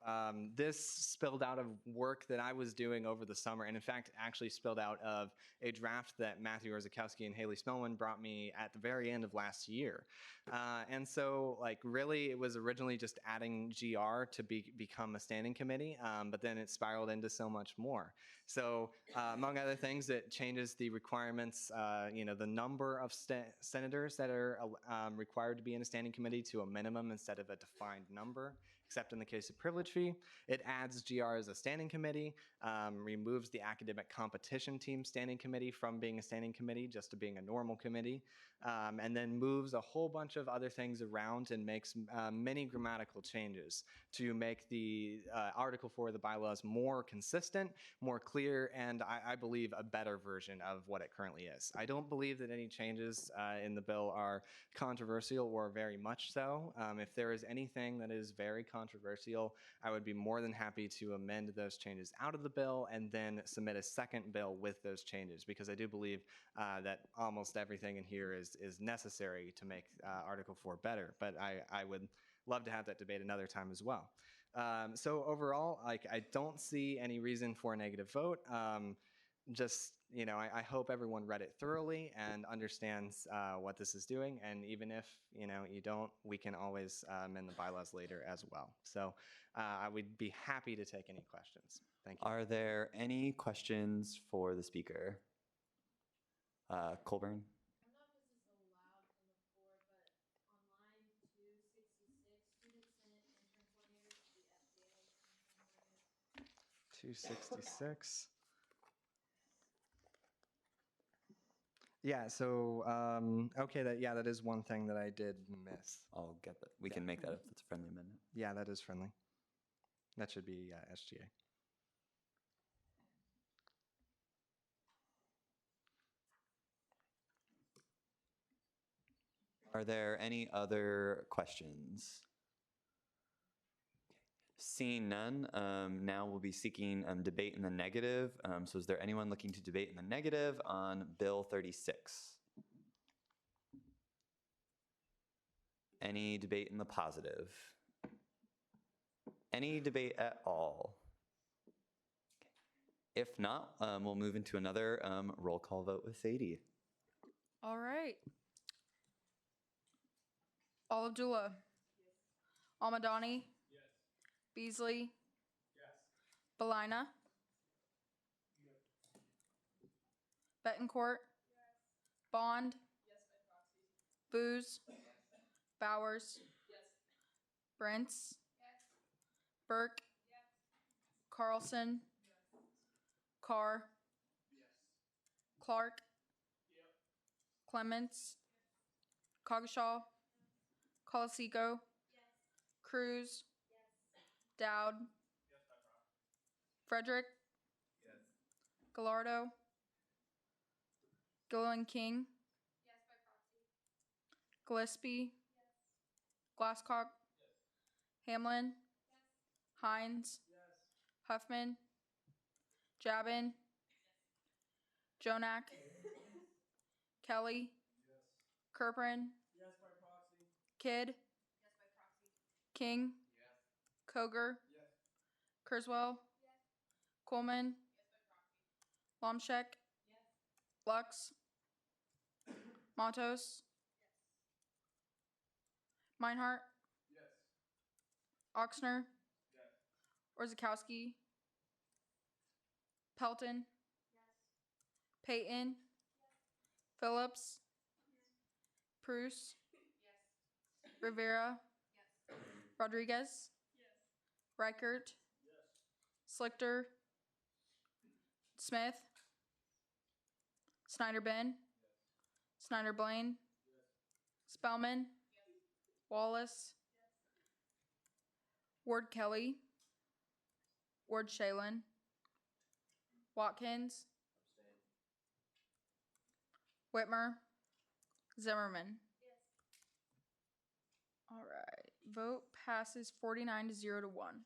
this spilled out of work that I was doing over the summer, and in fact actually spilled out of a draft that Matthew Orzakowski and Haley Spellman brought me at the very end of last year. And so really it was originally just adding GR to become a standing committee, but then it spiraled into so much more. So among other things, it changes the requirements, the number of senators that are required to be in a standing committee to a minimum instead of a defined number, except in the case of privilege fee. It adds GR as a standing committee, removes the academic competition team standing committee from being a standing committee just to being a normal committee, and then moves a whole bunch of other things around and makes many grammatical changes to make the Article 4 of the bylaws more consistent, more clear, and I believe a better version of what it currently is. I don't believe that any changes in the bill are controversial or very much so. If there is anything that is very controversial, controversial, I would be more than happy to amend those changes out of the bill and then submit a second bill with those changes, because I do believe that almost everything in here is necessary to make Article 4 better. But I would love to have that debate another time as well. So overall, like, I don't see any reason for a negative vote. Just, you know, I hope everyone read it thoroughly and understands what this is doing. And even if, you know, you don't, we can always amend the bylaws later as well. So I would be happy to take any questions. Thank you. Are there any questions for the speaker? Colburn? $266. Yeah, so, okay, that is one thing that I did miss. I'll get that. We can make that if it's a friendly amendment. Yeah, that is friendly. That should be SGA. Are there any other questions? Seeing none, now we'll be seeking debate in the negative. So is there anyone looking to debate in the negative on Bill 36? Any debate in the positive? Any debate at all? If not, we'll move into another roll call vote with Sadie. All right. Olive Dula. Almadani. Beasley. Belina. Betancourt. Bond. Booz. Bowers. Brents. Burke. Carlson. Carr. Clark. Clements. Coggeshall. Colasico. Cruz. Dowd. Frederick. Gallardo. Gilliland King. Gillespie. Glasscock. Hamlin. Hines. Huffman. Jabin. Jonak. Kelly. Kerprin. Kidd. King. Koger. Kurzweil. Coleman. Lomschek. Lux. Matos. Meinhardt. Oxner. Orzakowski. Pelton. Peyton. Phillips. Pruse. Rivera. Rodriguez. Reichert. Slichter. Smith. Snyder Ben. Snyder Blaine. Spellman. Wallace. Ward Kelly. Ward Shalen. Watkins. Whitmer. Zimmerman. All right. Vote passes 49 to 0 to 1.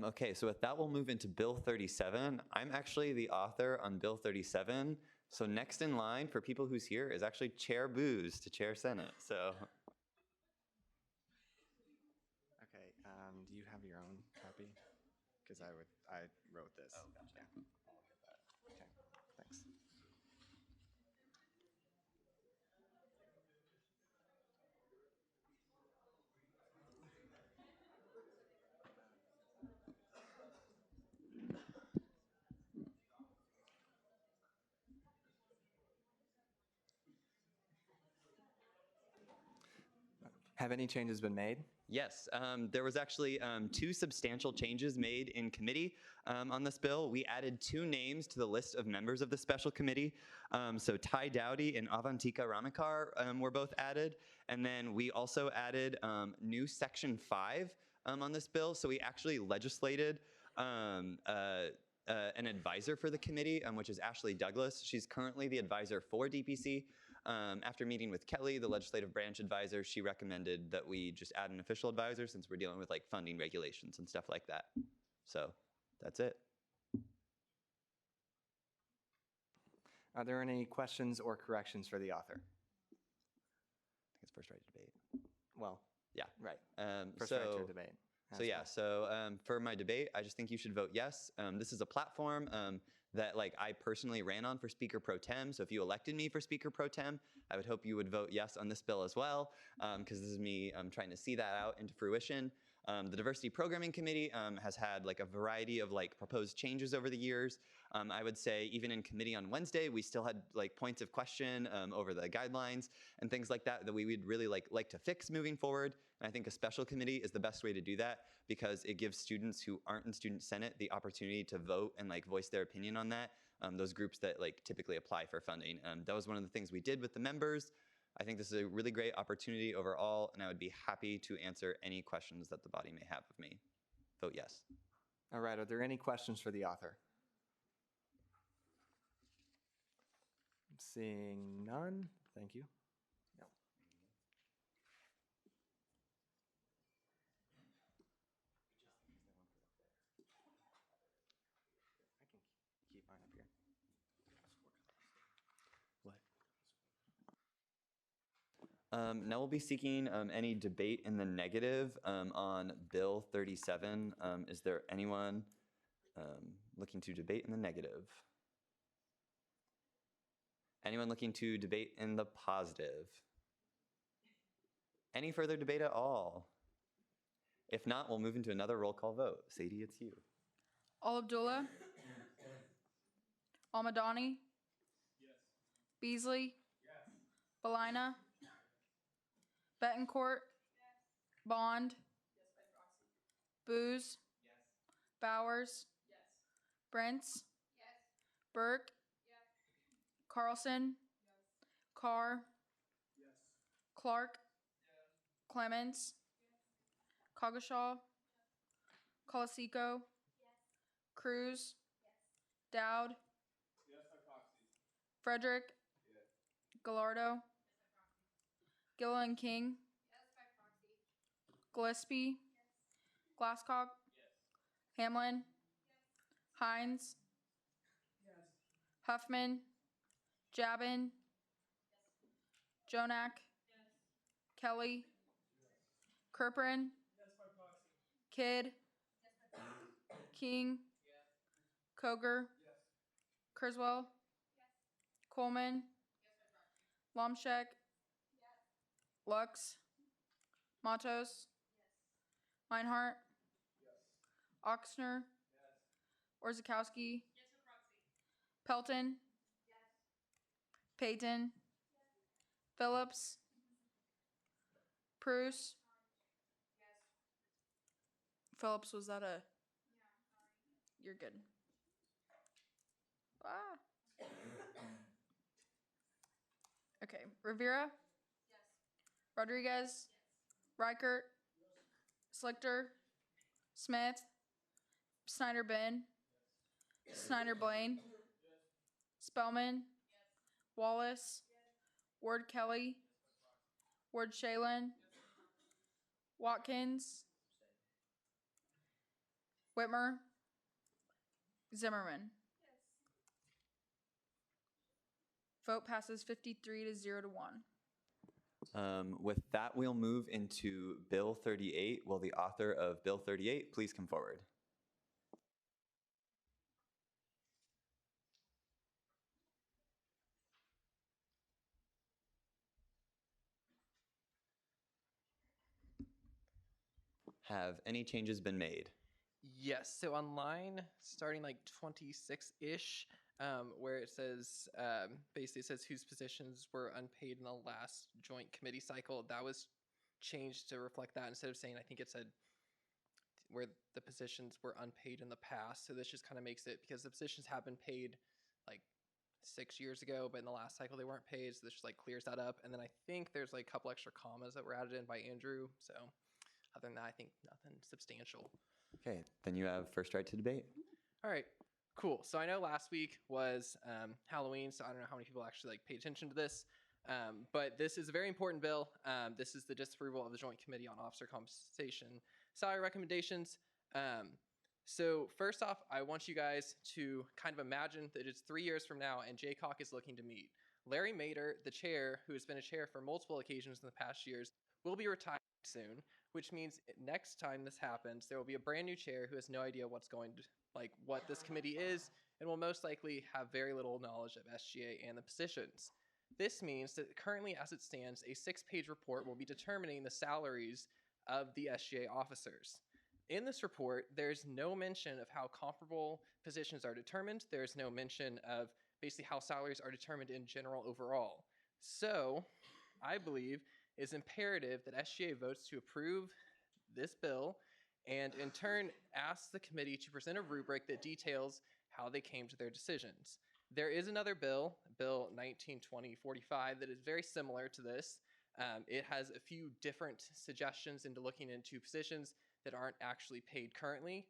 Okay, so with that, we'll move into Bill 37. I'm actually the author on Bill 37. So next in line for people who's here is actually Chair Booz to chair Senate. So. Okay, do you have your own copy? Because I wrote this. Oh, gotcha. Yeah. I'll look at that. Okay, thanks. Have any changes been made? Yes, there was actually two substantial changes made in committee on this bill. We added 2 names to the list of members of the special committee. So Ty Dowdy and Avantika Ramakar were both added. And then we also added new section 5 on this bill. So we actually legislated an advisor for the committee, which is Ashley Douglas. She's currently the advisor for DPC. After meeting with Kelly, the legislative branch advisor, she recommended that we just add an official advisor since we're dealing with like funding regulations and stuff like that. So that's it. Are there any questions or corrections for the author? I think it's first right to debate. Well, Yeah. right. So, First right to debate. So yeah, so for my debate, I just think you should vote yes. This is a platform that like I personally ran on for Speaker Pro Tem. So if you elected me for Speaker Pro Tem, I would hope you would vote yes on this bill as well, because this is me trying to see that out into fruition. The Diversity Programming Committee has had like a variety of like proposed changes over the years. I would say even in committee on Wednesday, we still had like points of question over the guidelines and things like that that we would really like to fix moving forward. And I think a special committee is the best way to do that because it gives students who aren't in Student Senate the opportunity to vote and like voice their opinion on that. Those groups that like typically apply for funding. That was one of the things we did with the members. I think this is a really great opportunity overall, and I would be happy to answer any questions that the body may have of me. Vote yes. All right, are there any questions for the author? Seeing none, thank you. No. I can keep mine up here. Now we'll be seeking any debate in the negative on Bill 37. Is there anyone looking to debate in the negative? Anyone looking to debate in the positive? Any further debate at all? If not, we'll move into another roll call vote. Sadie, it's you. Al Abdullah. Almadani. Beasley. Belina. Betancourt. Bond. Booz. Bowers. Brents. Burke. Carlson. Carr. Clark. Clemens. Coggeshall. Colasico. Cruz. Dowd. Frederick. Gallardo. Gilliland King. Gillespie. Glasscock. Hamlin. Hines. Huffman. Jabin. Jonak. Kelly. Kerperin. Kidd. King. Koger. Kurzweil. Coleman. Lomshek. Lux. Matos. Meinhardt. Oxner. Orzakowski. Pelton. Payton. Phillips. Bruce. Phillips, was that a? You're good. Ah. Okay. Rivera. Rodriguez. Reichert. Slichter. Smith. Snyder Ben. Snyder Blaine. Spellman. Wallace. Ward Kelly. Ward Shalen. Watkins. Whitmer. Zimmerman. Vote passes 53 to 0 to 1. With that, we'll move into Bill 38. Will the author of Bill 38 please come forward? Have any changes been made? Yes. So online, starting like 26-ish, where it says, basically it says whose positions were unpaid in the last joint committee cycle, that was changed to reflect that instead of saying, I think it said where the positions were unpaid in the past. So this just kind of makes it, because the positions have been paid like 6 years ago, but in the last cycle they weren't paid. So this just like clears that up. And then I think there's like a couple extra commas that were added in by Andrew. So other than that, I think nothing substantial. Okay, then you have first right to debate. All right, cool. So I know last week was Halloween, so I don't know how many people actually like paid attention to this. But this is a very important bill. This is the disapproval of the Joint Committee on Officer Compensation Salary Recommendations. So first off, I want you guys to kind of imagine that it's 3 years from now and JCOC is looking to meet. Larry Mader, the chair, who has been a chair for multiple occasions in the past years, will be retiring soon, which means next time this happens, there will be a brand new chair who has no idea what's going to, like, what this committee is, and will most likely have very little knowledge of SGA and the positions. This means that currently, as it stands, a 6-page report will be determining the salaries of the SGA officers. In this report, there's no mention of how comparable positions are determined. There's no mention of basically how salaries are determined in general overall. So, I believe it's imperative that SGA votes to approve this bill and in turn asks the committee to present a rubric that details how they came to their decisions. There is another bill, Bill 1920-45, that is very similar to this. It has a few different suggestions into looking into positions that aren't actually paid currently.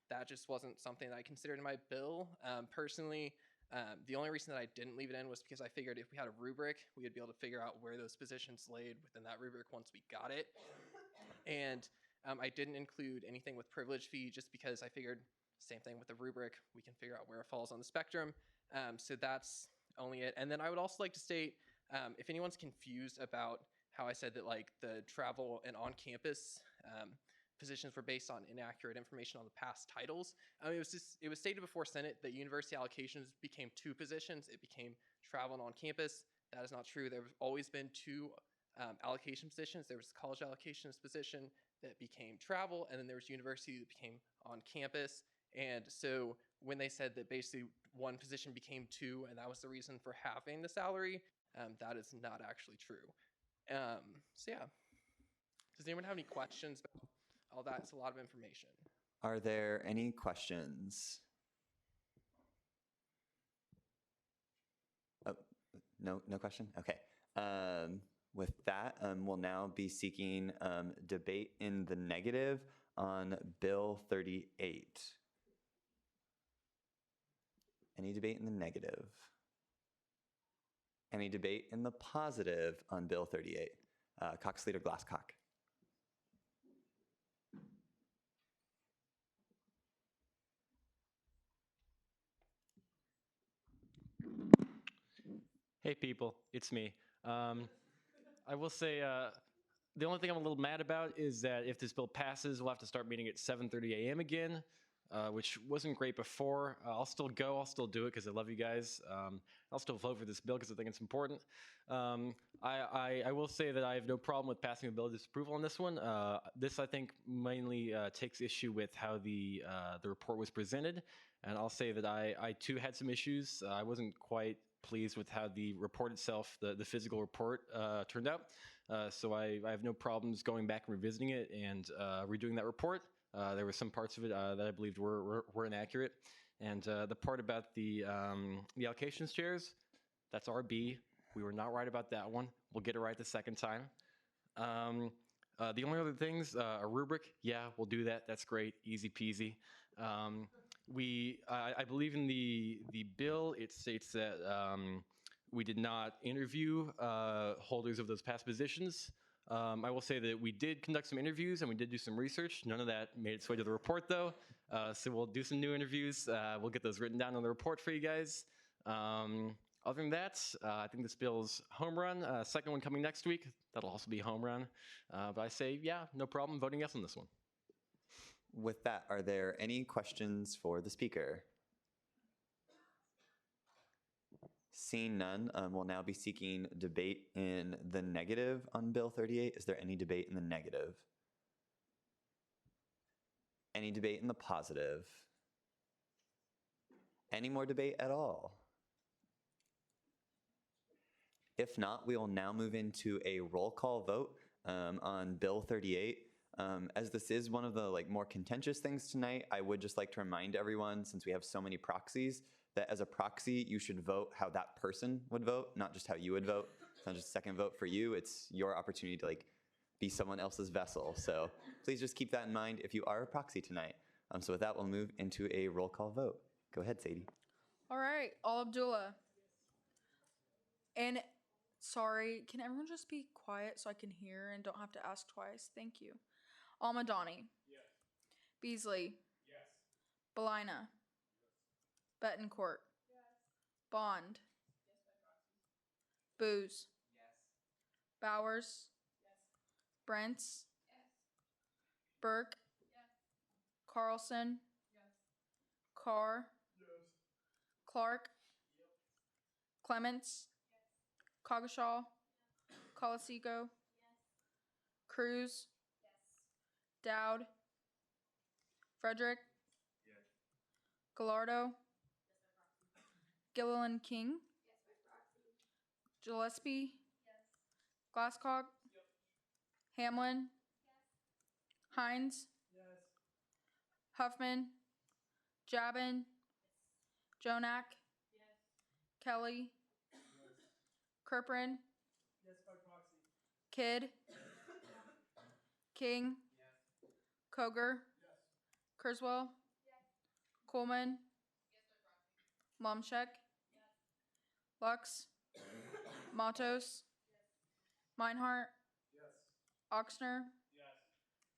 That just wasn't something that I considered in my bill. Personally, the only reason that I didn't leave it in was because I figured if we had a rubric, we would be able to figure out where those positions laid within that rubric once we got it. And I didn't include anything with privilege fee just because I figured same thing with the rubric, we can figure out where it falls on the spectrum. So that's only it. And then I would also like to state, if anyone's confused about how I said that like the travel and on-campus positions were based on inaccurate information on the past titles. It was stated before Senate that university allocations became 2 positions. It became travel and on-campus. That is not true. There have always been 2 allocation positions. There was college allocations position that became travel, and then there was university that became on-campus. And so when they said that basically one position became 2, and that was the reason for halving the salary, that is not actually true. So yeah. Does anyone have any questions about all that? It's a lot of information. Are there any questions? Oh, no question? Okay. With that, we'll now be seeking debate in the negative on Bill 38. Any debate in the negative? Any debate in the positive on Bill 38? Cox Leader Glasscock. Hey people, it's me. I will say the only thing I'm a little mad about is that if this bill passes, we'll have to start meeting at 7:30 a.m. again, which wasn't great before. I'll still go, I'll still do it because I love you guys. I'll still vote for this bill because I think it's important. I will say that I have no problem with passing a bill of disapproval on this one. This, I think, mainly takes issue with how the report was presented. And I'll say that I too had some issues. I wasn't quite pleased with how the report itself, the physical report, turned out. So I have no problems going back and revisiting it and redoing that report. There were some parts of it that I believed were inaccurate. And the part about the allocations chairs, that's RB. We were not right about that one. We'll get it right the second time. The only other things, a rubric, yeah, we'll do that. That's great, easy peasy. I believe in the bill, it states that we did not interview holders of those past positions. I will say that we did conduct some interviews and we did do some research. None of that made its way to the report though. So we'll do some new interviews. We'll get those written down on the report for you guys. Other than that, I think this bill's home run. Second one coming next week. That'll also be home run. But I say, yeah, no problem voting yes on this one. With that, are there any questions for the speaker? Seeing none, we'll now be seeking debate in the negative on Bill 38. Is there any debate in the negative? Any debate in the positive? Any more debate at all? If not, we will now move into a roll call vote on Bill 38. As this is one of the more contentious things tonight, I would just like to remind everyone, since we have so many proxies, that as a proxy, you should vote how that person would vote, not just how you would vote. It's not just a second vote for you, it's your opportunity to be someone else's vessel. So please just keep that in mind if you are a proxy tonight. So with that, we'll move into a roll call vote. Go ahead, Sadie. All right, Al Abdullah. And Sorry, can everyone just be quiet so I can hear and don't have to ask twice? Thank you. Almadani. Yes. Beasley. Yes. Belina. Betancourt. Bond. Booze. Bowers. Brents. Burke. Carlson. Carr. Clark. Clements. Coggeshall. Colasico. Cruz. Dowd. Frederick. Gallardo. Gilliland King. Gillespie. Glasscock. Hamlin. Hines. Huffman. Jabin. Jonak. Kelly. Kerprin. Yes, by proxy. Kidd. King. Koger. Kurzweil. Coleman. Momshek. Lux. Matos. Meinhardt. Oxner.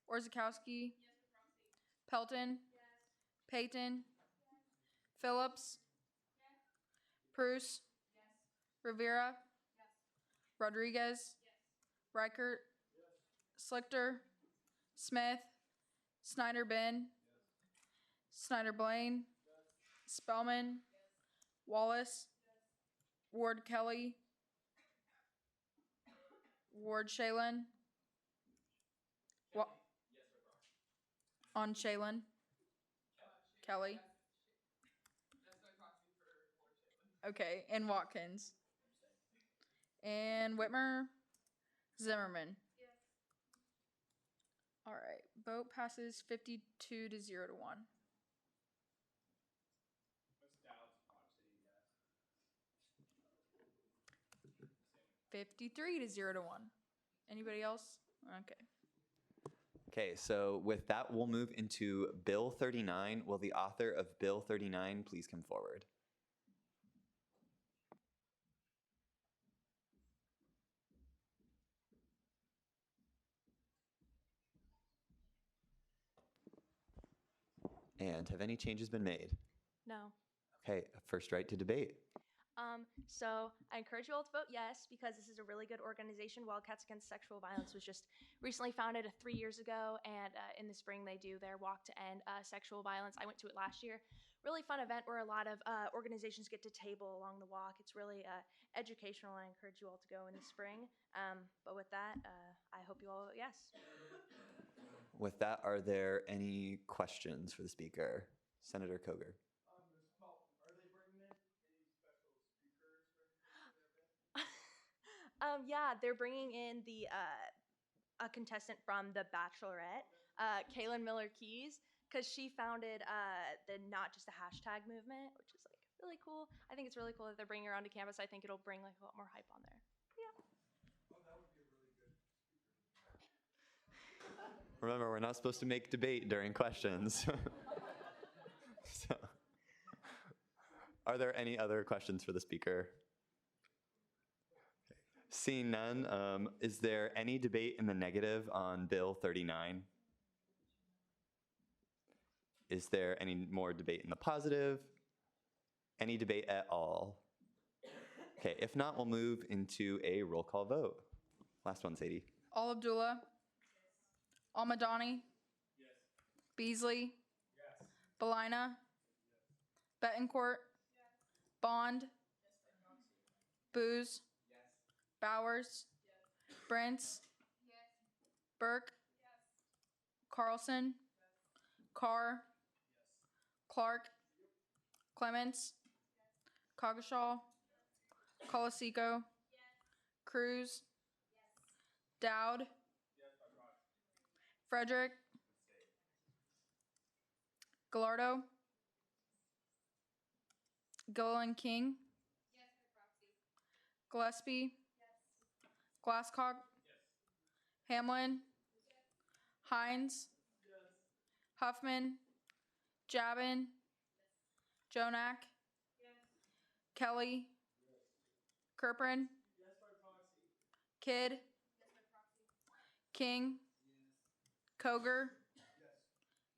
Orzakowski. Pelton. Payton. Phillips. Bruce. Rivera. Rodriguez. Reichert. Slichter. Smith. Snyder Ben. Snyder Blaine. Spellman. Wallace. Ward Kelly. Ward Shalen. On Shalen. Kelly. Okay, and Watkins. And Whitmer. Zimmerman. All right, vote passes 52 to 0 to 1. What's Dowd's proxy, guys? 53 to 0 to 1. Anybody else? Okay. Okay, so with that, we'll move into Bill 39. Will the author of Bill 39 please come forward? And have any changes been made? No. Okay, first right to debate. So I encourage you all to vote yes, because this is a really good organization. Wildcats Against Sexual Violence was just recently founded 3 years ago, and in the spring they do their walk to end sexual violence. I went to it last year. Really fun event where a lot of organizations get to table along the walk. It's really educational, and I encourage you all to go in the spring. But with that, I hope you all vote yes. With that, are there any questions for the speaker? Senator Koger. Yeah, they're bringing in a contestant from The Bachelorette, Kaylin Miller Keys, because she founded the Not Just a Hashtag movement, which is like really cool. I think it's really cool that they're bringing her onto campus. I think it'll bring like a lot more hype on there. Yeah. Remember, we're not supposed to make debate during questions. So, are there any other questions for the speaker? Seeing none, is there any debate in the negative on Bill 39? Is there any more debate in the positive? Any debate at all? Okay, if not, we'll move into a roll call vote. Last one, Sadie. Al Abdullah. Almadani. Beasley. Belina. Betancourt. Bond. Booze. Bowers. Brents. Burke. Carlson. Carr. Clark. Clements. Coggeshall. Colasico. Cruz. Dowd. Frederick. Gallardo. Gilliland King. Gillespie. Glasscock. Hamlin. Hines. Huffman. Jabin. Jonak. Kelly. Kerprin. Kidd, King, Koger,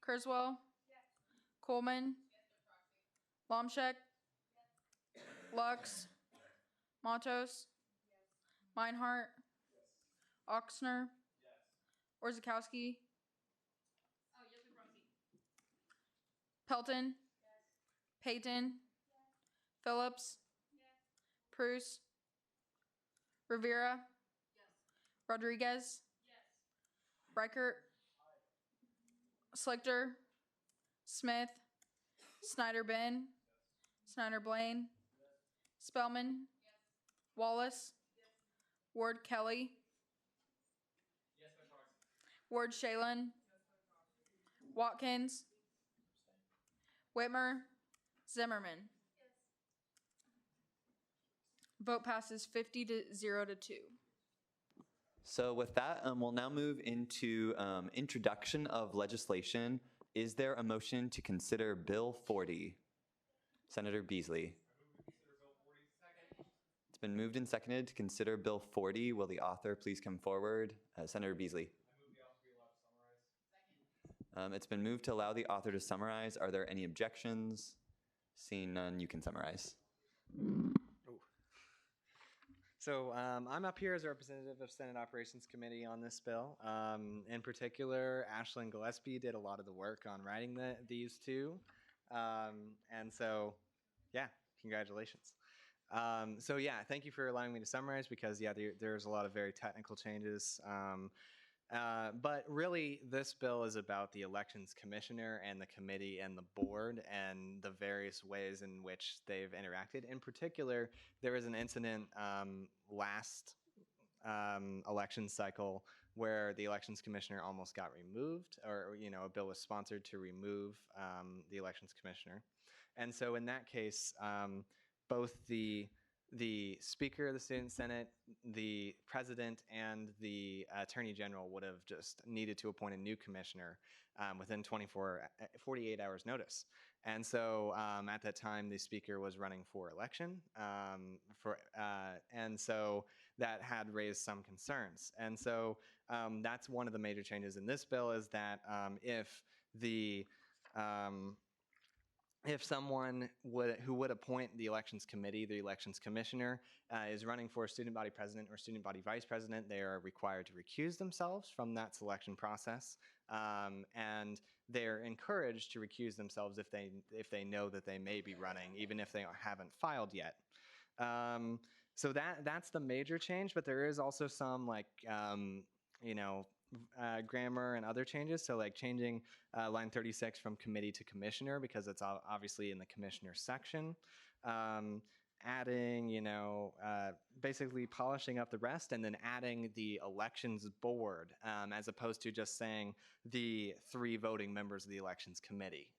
Kurzweil, Coleman, Lomschek, Lux, Matos, Meinhardt, Oxner, Orzakowski, Pelton, Payton, Phillips, Prus, Rivera, Rodriguez, Reichert, Slichter, Smith, Snyder Ben, Snyder Blaine, Spellman, Wallace, Ward Kelly, Ward Shalen, Watkins, Whitmer, Zimmerman. Vote passes 50 to 0 to 2. So with that, we'll now move into introduction of legislation. Is there a motion to consider Bill 40? Senator Beasley. It's been moved and seconded to consider Bill 40. Will the author please come forward? Senator Beasley. It's been moved to allow the author to summarize. Are there any objections? Seeing none, you can summarize. So I'm up here as a representative of Senate Operations Committee on this bill. In particular, Ashlyn Gillespie did a lot of the work on writing these two. And so, yeah, congratulations. So yeah, thank you for allowing me to summarize because yeah, there's a lot of very technical changes. But really, this bill is about the elections commissioner and the committee and the board and the various ways in which they've interacted. In particular, there was an incident last election cycle where the elections commissioner almost got removed, or a bill was sponsored to remove the elections commissioner. And so in that case, both the Speaker of the Student Senate, the President, and the Attorney General would have just needed to appoint a new commissioner within 48 hours notice. And so at that time, the Speaker was running for election, and so that had raised some concerns. And so that's one of the major changes in this bill is that if someone who would appoint the elections committee, the elections commissioner, is running for student body president or student body vice president, they are required to recuse themselves from that selection process, and they're encouraged to recuse themselves if they know that they may be running, even if they haven't filed yet. So that's the major change, but there is also some grammar and other changes. So like changing line 36 from committee to commissioner because it's obviously in the commissioner section. Adding, basically polishing up the rest and then adding the elections board as opposed to just saying the 3 voting members of the elections committee.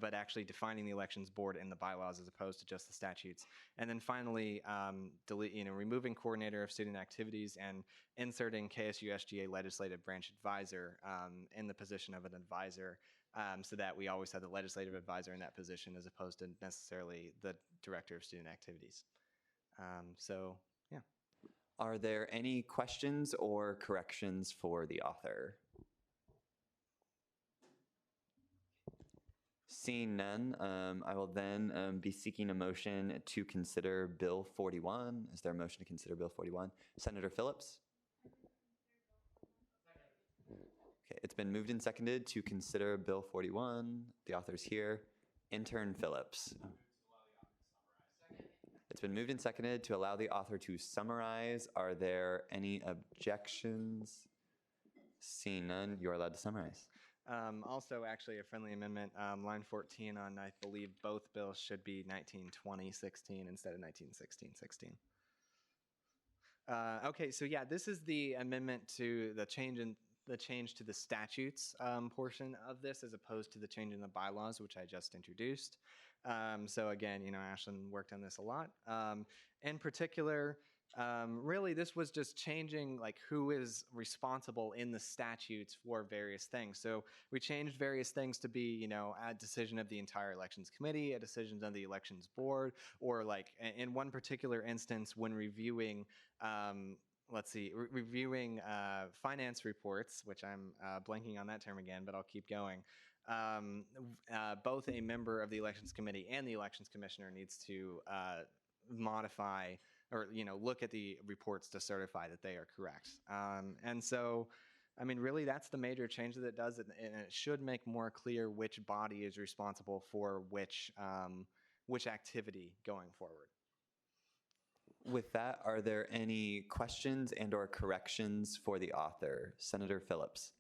But actually defining the elections board in the bylaws as opposed to just the statutes. And then finally, removing coordinator of student activities and inserting KSU SGA legislative branch advisor in the position of an advisor so that we always have the legislative advisor in that position as opposed to necessarily the director of student activities. So, yeah. Are there any questions or corrections for the author? Seeing none, I will then be seeking a motion to consider Bill 41. Is there a motion to consider Bill 41? Senator Phillips? Okay, it's been moved and seconded to consider Bill 41. The author's here. Intern Phillips. It's been moved and seconded to allow the author to summarize. Are there any objections? Seeing none, you're allowed to summarize. Also, actually, a friendly amendment, line 14 on, I believe, both bills should be 1920-16 instead of 1916-16. Okay, so yeah, this is the amendment to the change to the statutes portion of this as opposed to the change in the bylaws, which I just introduced. So again, Ashlyn worked on this a lot. In particular, really, this was just changing who is responsible in the statutes for various things. So we changed various things to be, a decision of the entire elections committee, a decision of the elections board, or in one particular instance when reviewing let's see, reviewing finance reports, which I'm blanking on that term again, but I'll keep going. Both a member of the elections committee and the elections commissioner needs to modify or look at the reports to certify that they are correct. And so, I mean, really, that's the major change that it does, and it should make more clear which body is responsible for which activity going forward. With that, are there any questions and or corrections for the author? Senator Phillips.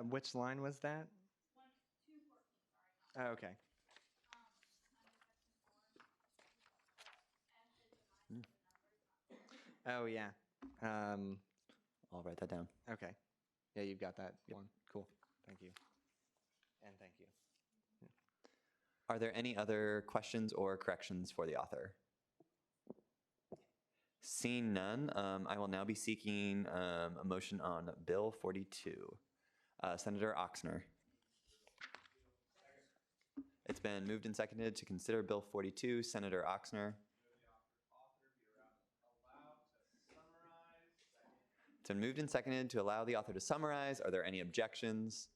Which line was that? Oh, okay. Oh, yeah. I'll write that down. Okay. Yeah, you've got that one. Cool. Thank you. And thank you. Are there any other questions or corrections for the author? Seeing none, I will now be seeking a motion on Bill 42. Senator Oxner. It's been moved and seconded to consider Bill 42. Senator Oxner. It's been moved and seconded to allow the author to summarize. Are there any objections?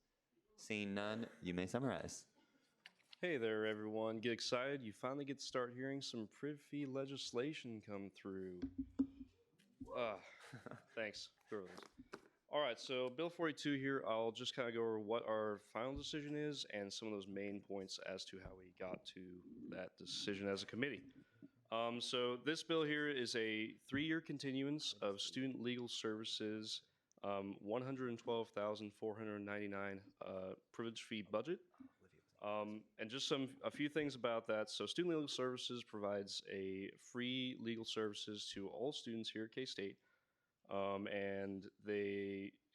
Seeing none, you may summarize. Hey there, everyone. Get excited. You finally get to start hearing some privy legislation come through. Thanks. All right, so Bill 42 here, I'll just kind of go over what our final decision is and some of those main points as to how we got to that decision as a committee. So this bill here is a 3-year continuance of student legal services, $112,499 privilege fee budget. And just a few things about that. So Student Legal Services provides a free legal services to all students here at K-State. And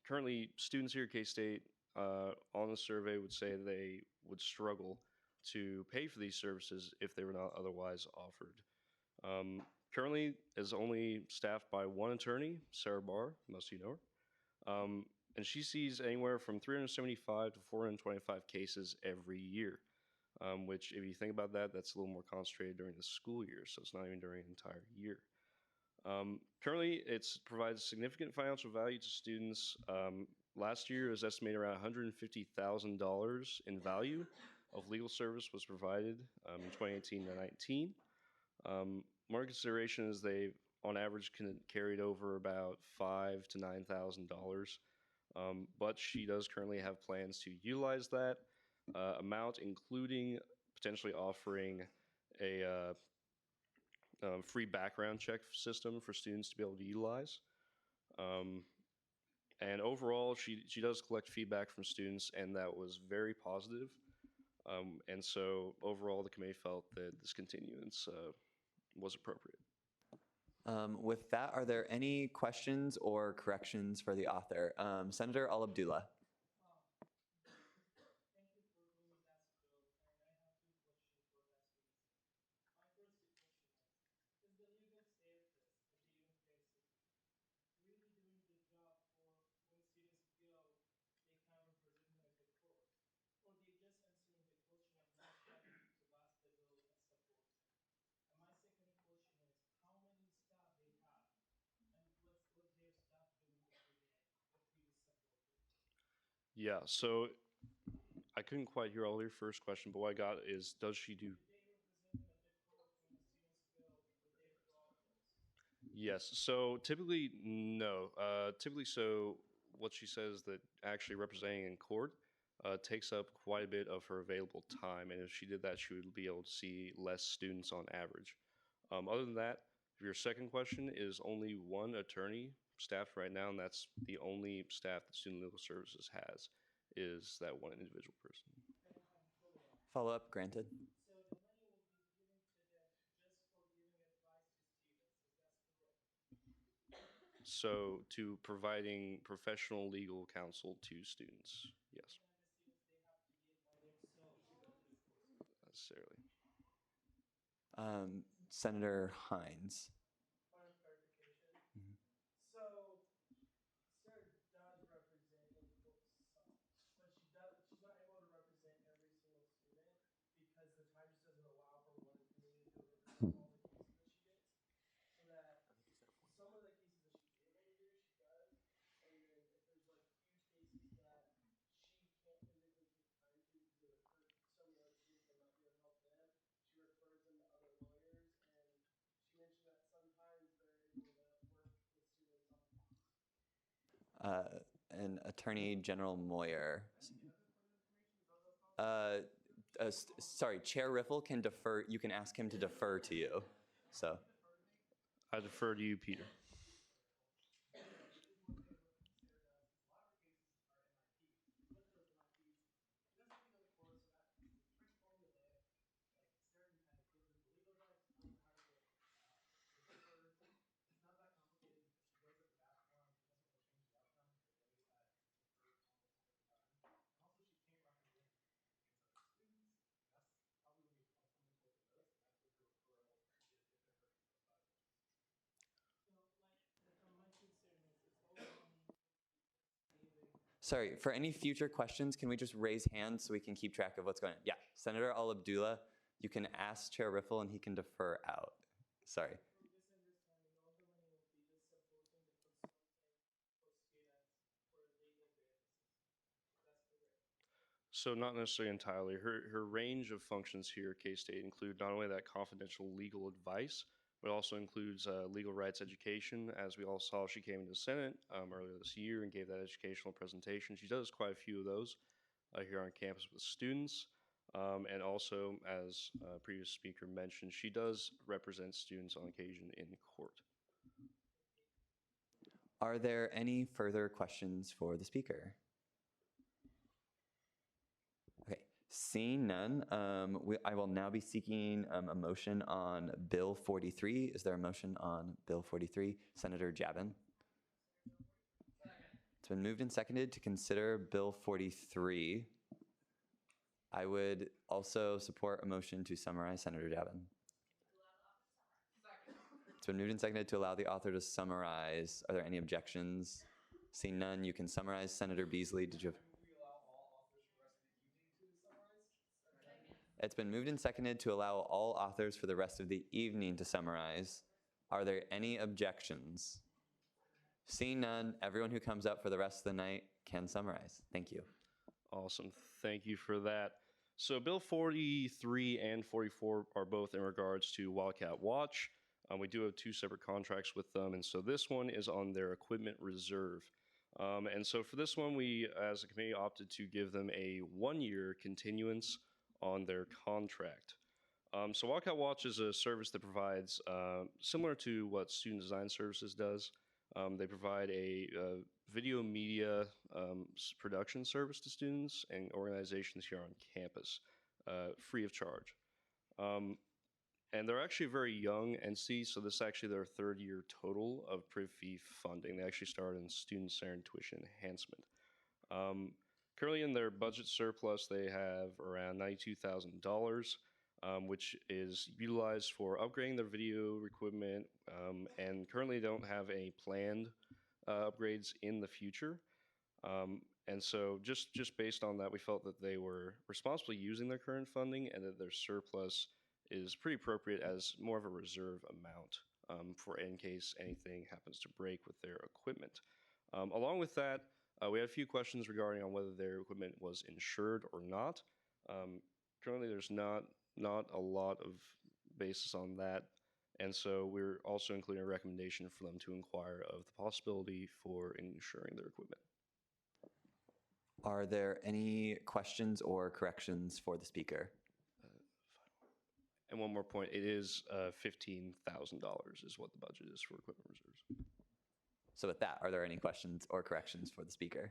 currently students here at K-State on the survey would say they would struggle to pay for these services if they were not otherwise offered. Currently is only staffed by one attorney, Sarah Barr, most of you know her. And she sees anywhere from 375 to 425 cases every year, which if you think about that, that's a little more concentrated during the school year, so it's not even during an entire year. Currently, it provides significant financial value to students. Last year, it was estimated around $150,000 in value of legal service was provided in 2018 to 19. More consideration is they, on average, carried over about $5,000 to $9,000. But she does currently have plans to utilize that amount, including potentially offering a free background check system for students to be able to utilize. And overall, she does collect feedback from students, and that was very positive. And so overall, the committee felt that this continuance was appropriate. With that, are there any questions or corrections for the author? Senator Al-Abdullah. Yeah, so I couldn't quite hear all your first question, but what I got is, does she do? Yes, so typically, no. Typically, so what she says that actually representing in court takes up quite a bit of her available time, and if she did that, she would be able to see less students on average. Other than that, your second question is only one attorney staffed right now, and that's the only staff that Student Legal Services has, is that one individual person. Follow-up granted. So to providing professional legal counsel to students, yes. Not necessarily. Senator Hines. and Attorney General Moyer. Sorry, Chair Riffle can defer. You can ask him to defer to you. So I defer to you, Peter. Sorry, for any future questions, can we just raise hands so we can keep track of what's going on? Yeah, Senator Al Abdullah, you can ask Chair Riffle and he can defer out. Sorry. So not necessarily entirely. Her range of functions here at K-State include not only that confidential legal advice, but also includes legal rights education. As we all saw, she came into the Senate earlier this year and gave that educational presentation. She does quite a few of those here on campus with students. And also, as a previous speaker mentioned, she does represent students on occasion in court. Are there any further questions for the speaker? Okay, seeing none, I will now be seeking a motion on Bill 43. Is there a motion on Bill 43? Senator Jabin. It's been moved and seconded to consider Bill 43. I would also support a motion to summarize. Senator Jabin. It's been moved and seconded to allow the author to summarize. Are there any objections? Seeing none, you can summarize. Senator Beasley, did you have? It's been moved and seconded to allow all authors for the rest of the evening to summarize. Are there any objections? Seeing none, everyone who comes up for the rest of the night can summarize. Thank you. Awesome. Thank you for that. So Bill 43 and 44 are both in regards to Wildcat Watch. We do have two separate contracts with them, and so this one is on their equipment reserve. And so for this one, we, as a committee, opted to give them a one-year continuance on their contract. So Wildcat Watch is a service that provides, similar to what Student Design Services does, they provide a video media production service to students and organizations here on campus, free of charge. And they're actually a very young entity, so this is actually their third year total of Priv fee funding. They actually started in student-centered tuition enhancement. Currently in their budget surplus, they have around $92,000, which is utilized for upgrading their video equipment, and currently don't have any planned upgrades in the future. And so just based on that, we felt that they were responsibly using their current funding and that their surplus is pretty appropriate as more of a reserve amount for in case anything happens to break with their equipment. Along with that, we had a few questions regarding on whether their equipment was insured or not. Currently, there's not a lot of basis on that, and so we're also including a recommendation for them to inquire of the possibility for insuring their equipment. Are there any questions or corrections for the speaker? And one more point, it is $15,000 is what the budget is for equipment reserves. So with that, are there any questions or corrections for the speaker?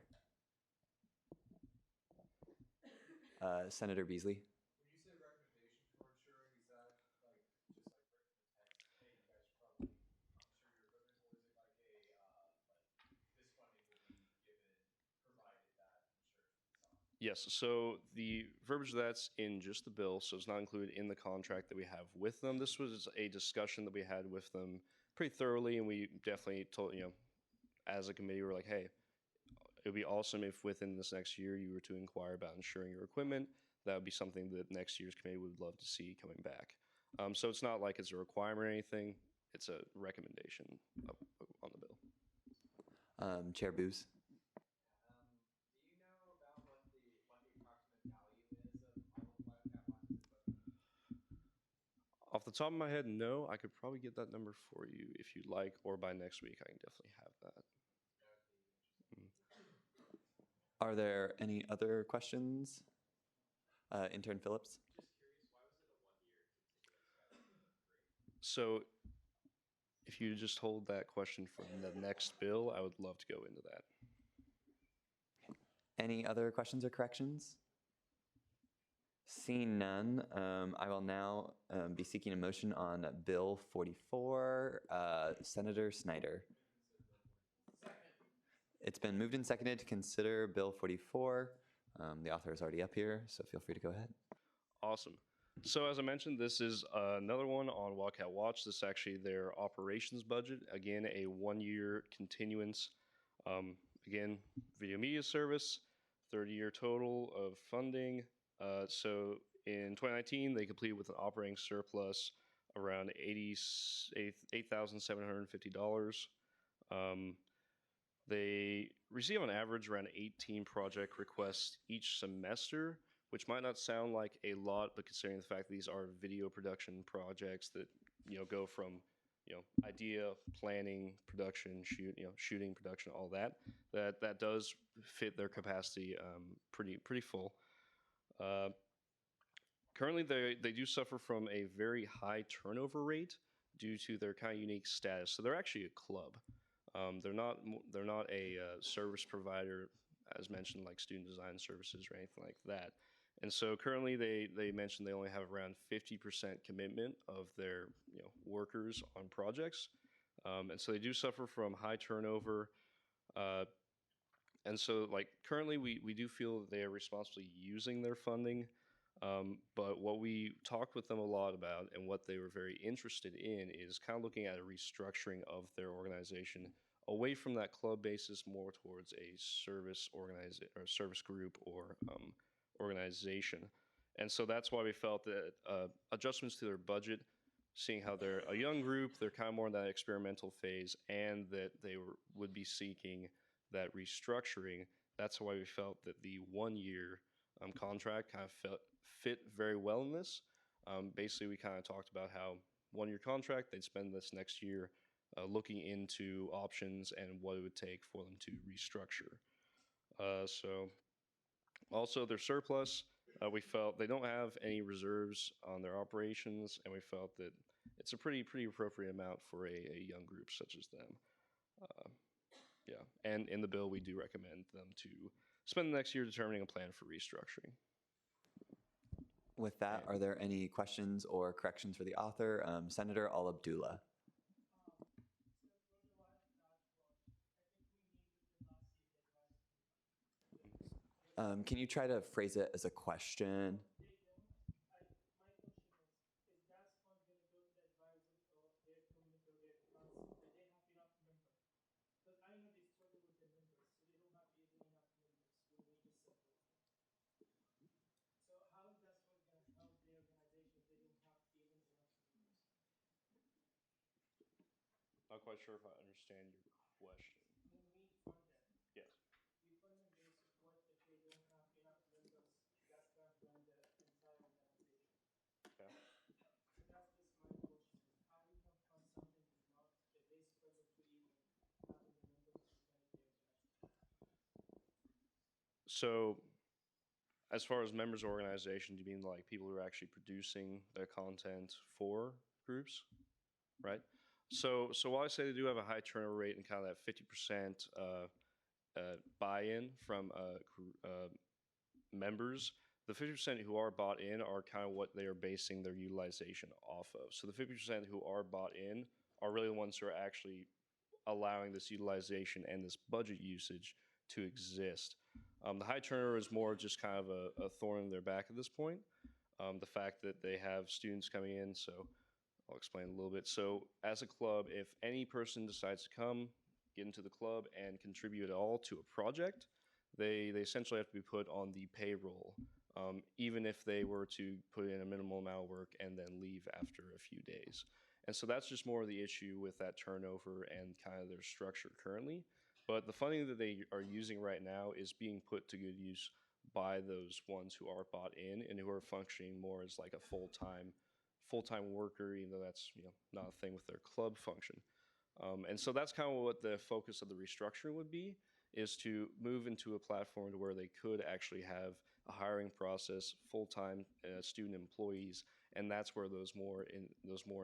Senator Beasley. When you say recommendation for insuring, is that like just like written in text? Hey, you guys should probably insure your equipment, or is it like a like this funding will be given provided that insurance is on? Yes, so the verbiage that's in just the bill, so it's not included in the contract that we have with them. This was a discussion that we had with them pretty thoroughly, and we definitely told, as a committee, we're like, hey, it would be awesome if within this next year you were to inquire about insuring your equipment. That would be something that next year's committee would love to see coming back. So it's not like it's a requirement or anything. It's a recommendation on the bill. Chair Booz. Do you know about what the approximate value is of all of Wildcat Watch's equipment? Off the top of my head, no. I could probably get that number for you if you'd like, or by next week I can definitely have that. Mm. Are there any other questions? Intern Phillips? So if you just hold that question for the next bill, I would love to go into that. Any other questions or corrections? Seeing none, I will now be seeking a motion on Bill 44. Senator Snyder. It's been moved and seconded to consider Bill 44. The author is already up here, so feel free to go ahead. Awesome. So as I mentioned, this is another one on Wildcat Watch. This is actually their operations budget. Again, a 1-year continuance. Again, video media service, 30-year total of funding. So in 2019, they completed with an operating surplus around $8,750. They receive on average around 18 project requests each semester, which might not sound like a lot, but considering the fact that these are video production projects that go from idea, planning, production, shooting, production, all that does fit their capacity pretty full. Currently, they do suffer from a very high turnover rate due to their kind of unique status. So they're actually a club. They're not a service provider, as mentioned, like student design services or anything like that. And so currently, they mentioned they only have around 50% commitment of their workers on projects, and so they do suffer from high turnover. And so, like currently, we do feel that they are responsibly using their funding. But what we talked with them a lot about and what they were very interested in is kind of looking at a restructuring of their organization away from that club basis, more towards a service group or organization. And so that's why we felt that adjustments to their budget, seeing how they're a young group, they're kind of more in that experimental phase, and that they would be seeking that restructuring. That's why we felt that the 1-year contract kind of fit very well in this. Basically, we kind of talked about how 1-year contract, they'd spend this next year looking into options and what it would take for them to restructure. So also their surplus, we felt they don't have any reserves on their operations, and we felt that it's a pretty appropriate amount for a young group such as them. Yeah, and in the bill, we do recommend them to spend the next year determining a plan for restructuring. With that, are there any questions or corrections for the author? Senator Al Abdullah. Can you try to phrase it as a question? Not quite sure if I understand your question. Yes. Okay. So, as far as members of organization, do you mean like people who are actually producing their content for groups, right? So while I say they do have a high turnover rate and kind of that 50% buy-in from members, the 50% who are bought in are kind of what they are basing their utilization off of. So the 50% who are bought in are really the ones who are actually allowing this utilization and this budget usage to exist. The high turnover is more just kind of a thorn in their back at this point. The fact that they have students coming in, so I'll explain a little bit. So as a club, if any person decides to come, get into the club and contribute at all to a project, they essentially have to be put on the payroll, even if they were to put in a minimal amount of work and then leave after a few days. And so that's just more of the issue with that turnover and kind of their structure currently. But the funding that they are using right now is being put to good use by those ones who are bought in and who are functioning more as like a full-time worker, even though that's not a thing with their club function. And so that's kind of what the focus of the restructuring would be, is to move into a platform to where they could actually have a hiring process, full-time student employees, and that's where those more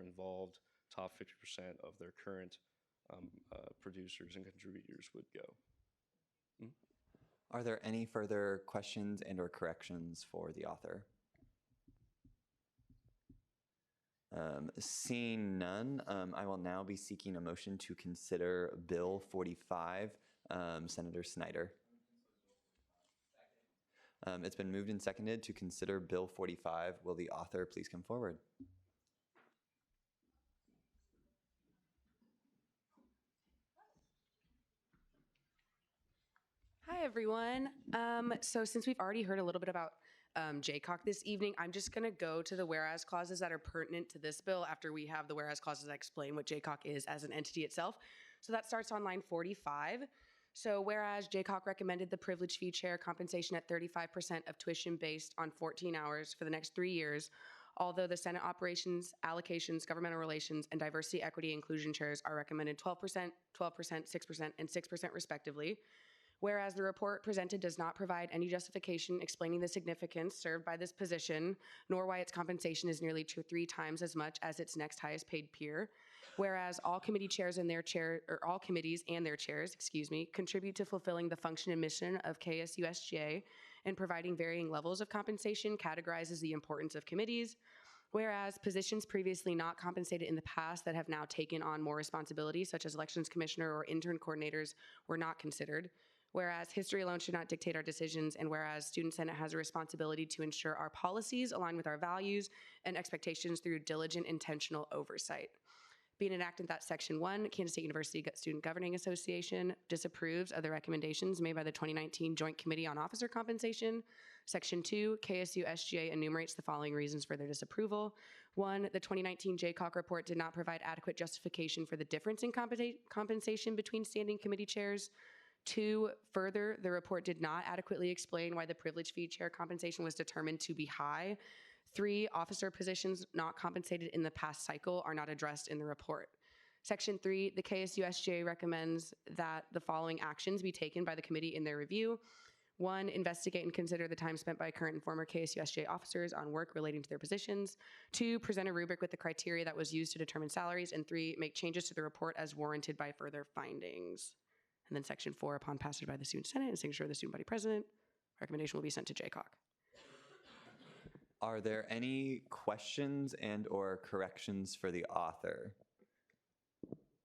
involved top 50% of their current producers and contributors would go. Are there any further questions and or corrections for the author? Seeing none, I will now be seeking a motion to consider Bill 45. Senator Snyder. It's been moved and seconded to consider Bill 45. Will the author please come forward? Hi, everyone. So since we've already heard a little bit about JCOC this evening, I'm just going to go to the whereas clauses that are pertinent to this bill after we have the whereas clauses that explain what JCOC is as an entity itself. So that starts on line 45. So whereas JCOC recommended the privilege fee chair compensation at 35% of tuition based on 14 hours for the next 3 years, although the Senate Operations, Allocations, Governmental Relations, and Diversity, Equity, Inclusion chairs are recommended 12%, 12%, 6%, and 6% respectively. Whereas the report presented does not provide any justification explaining the significance served by this position, nor why its compensation is nearly 2 or 3 times as much as its next highest paid peer. Whereas all committee chairs and their chair, or all committees and their chairs, contribute to fulfilling the function and mission of KSUSGA and providing varying levels of compensation categorizes the importance of committees. Whereas positions previously not compensated in the past that have now taken on more responsibility, such as elections commissioner or intern coordinators, were not considered. Whereas history alone should not dictate our decisions, and whereas Student Senate has a responsibility to ensure our policies align with our values and expectations through diligent, intentional oversight. Being enacted that Section 1, Kansas State University Student Governing Association disapproves of the recommendations made by the 2019 Joint Committee on Officer Compensation. Section 2, KSU SGA enumerates the following reasons for their disapproval. 1, the 2019 JCOC report did not provide adequate justification for the difference in compensation between standing committee chairs. 2, further, the report did not adequately explain why the privilege fee chair compensation was determined to be high. 3, officer positions not compensated in the past cycle are not addressed in the report. Section 3, the KSUSGA recommends that the following actions be taken by the committee in their review. 1, investigate and consider the time spent by current and former KSUSGA officers on work relating to their positions. 2, present a rubric with the criteria that was used to determine salaries. And 3, make changes to the report as warranted by further findings. And then Section 4, upon passage by the Student Senate and signature of the Student Body President, recommendation will be sent to JCOC. Are there any questions and or corrections for the author?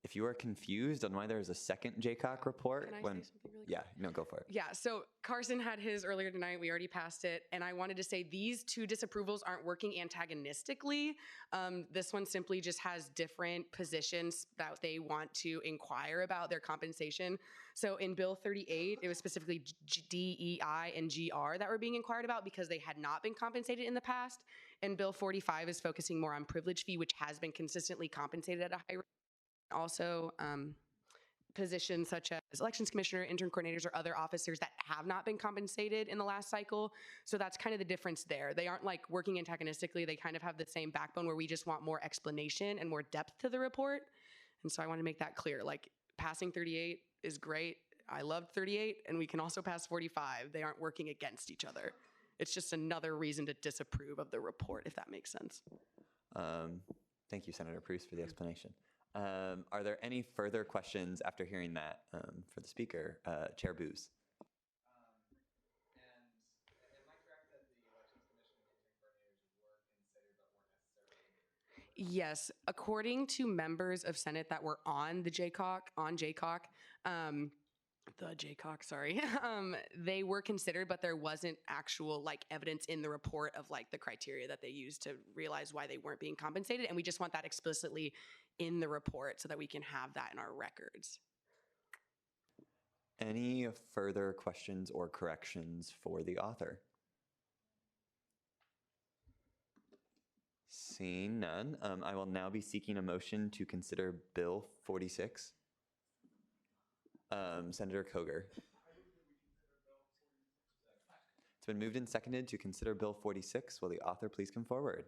If you are confused on why there is a second JCOC report, Can I say something really quick? yeah, no, go for it. Yeah, so Carson had his earlier tonight. We already passed it. And I wanted to say these 2 disapprovals aren't working antagonistically. This one simply just has different positions that they want to inquire about their compensation. So in Bill 38, it was specifically DEI and GR that were being inquired about because they had not been compensated in the past. And Bill 45 is focusing more on privilege fee, which has been consistently compensated at a high rate. Also, positions such as elections commissioner, intern coordinators, or other officers that have not been compensated in the last cycle. So that's kind of the difference there. They aren't like working antagonistically. They kind of have the same backbone where we just want more explanation and more depth to the report. And so I want to make that clear. Like passing 38 is great. I loved 38, and we can also pass 45. They aren't working against each other. It's just another reason to disapprove of the report, if that makes sense. Thank you, Senator Preuss, for the explanation. Are there any further questions after hearing that for the speaker? Chair Booz. Yes, according to members of Senate that were on the JCOC, they were considered, but there wasn't actual like evidence in the report of like the criteria that they used to realize why they weren't being compensated. And we just want that explicitly in the report so that we can have that in our records. Any further questions or corrections for the author? Seeing none, I will now be seeking a motion to consider Bill 46. Senator Koger. It's been moved and seconded to consider Bill 46. Will the author please come forward?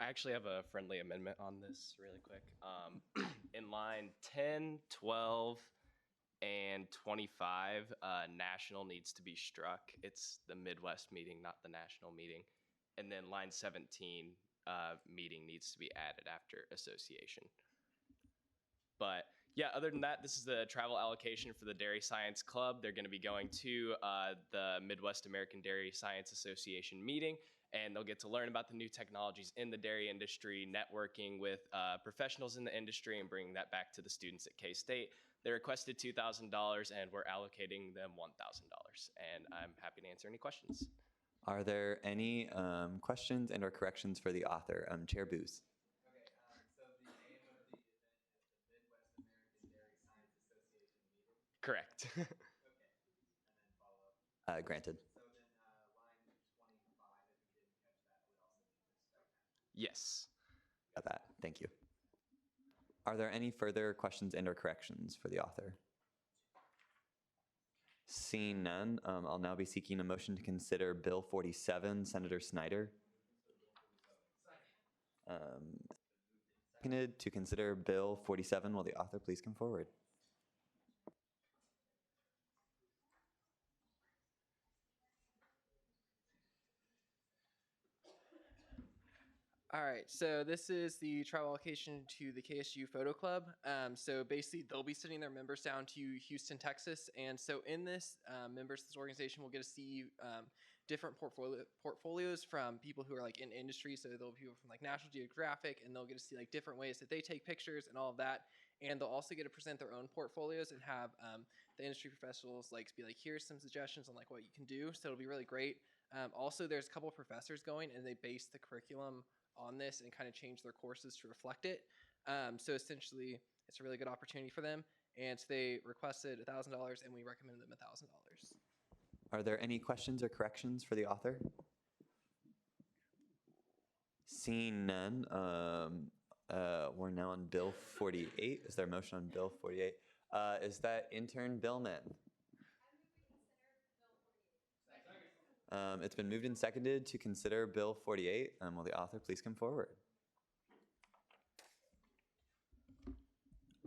I actually have a friendly amendment on this really quick. In line 10, 12, and 25, national needs to be struck. It's the Midwest meeting, not the national meeting. And then line 17, meeting needs to be added after association. But yeah, other than that, this is the travel allocation for the Dairy Science Club. They're going to be going to the Midwest American Dairy Science Association meeting, and they'll get to learn about the new technologies in the dairy industry, networking with professionals in the industry, and bringing that back to the students at K-State. They requested $2,000, and we're allocating them $1,000. And I'm happy to answer any questions. Are there any questions and or corrections for the author? Chair Booth. Correct. Granted. Yes. Got that. Thank you. Are there any further questions and or corrections for the author? Seeing none, I'll now be seeking a motion to consider Bill 47, Senator Snyder. Seconded to consider Bill 47. Will the author please come forward? All right, so this is the travel allocation to the KSU Photo Club. So basically, they'll be sending their members down to Houston, Texas. And so in this, members of this organization will get to see different portfolios from people who are like in industry. So there'll be people from like National Geographic, and they'll get to see like different ways that they take pictures and all of that. And they'll also get to present their own portfolios and have the industry professionals like be like, here's some suggestions on like what you can do. So it'll be really great. Also, there's a couple of professors going, and they base the curriculum on this and kind of change their courses to reflect it. So essentially, it's a really good opportunity for them. And so they requested $1,000, and we recommended them $1,000. Are there any questions or corrections for the author? Seeing none, we're now on Bill 48. Is there a motion on Bill 48? Is that intern Billman? It's been moved and seconded to consider Bill 48. Will the author please come forward?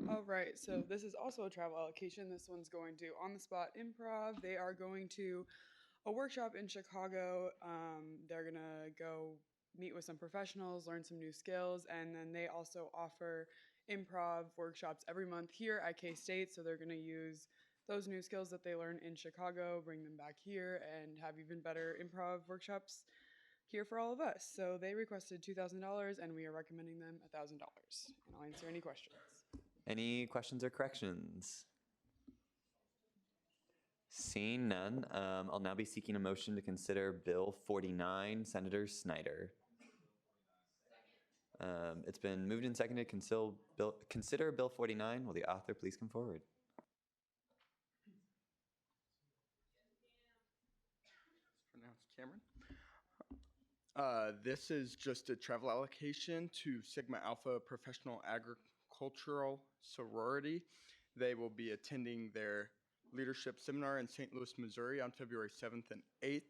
All right, so this is also a travel allocation. This one's going to On the Spot Improv. They are going to a workshop in Chicago. They're going to go meet with some professionals, learn some new skills, and then they also offer improv workshops every month here at K-State. So they're going to use those new skills that they learn in Chicago, bring them back here, and have even better improv workshops here for all of us. So they requested $2,000, and we are recommending them $1,000. And I'll answer any questions. Any questions or corrections? Seeing none, I'll now be seeking a motion to consider Bill 49, Senator Snyder. It's been moved and seconded to consider Bill 49. Will the author please come forward? Pronounced Cameron. This is just a travel allocation to Sigma Alpha Professional Agricultural Sorority. They will be attending their leadership seminar in St. Louis, Missouri on February 7th and 8th.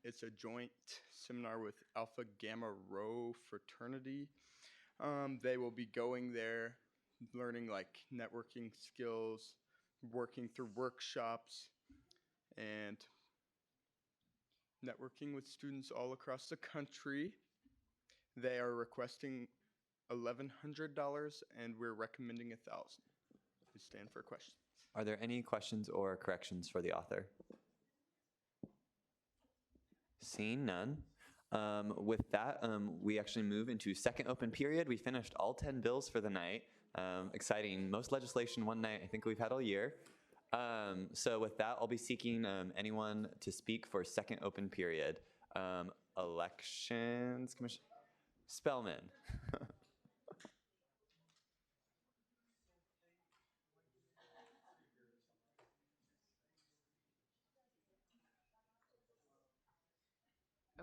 It's a joint seminar with Alpha Gamma Rho fraternity. They will be going there, learning like networking skills, working through workshops, and networking with students all across the country. They are requesting $1,100, and we're recommending $1,000. Please stand for questions. Are there any questions or corrections for the author? Seeing none. With that, we actually move into second open period. We finished all 10 bills for the night. Exciting. Most legislation one night I think we've had all year. So with that, I'll be seeking anyone to speak for second open period. Elections Commission. Spellman.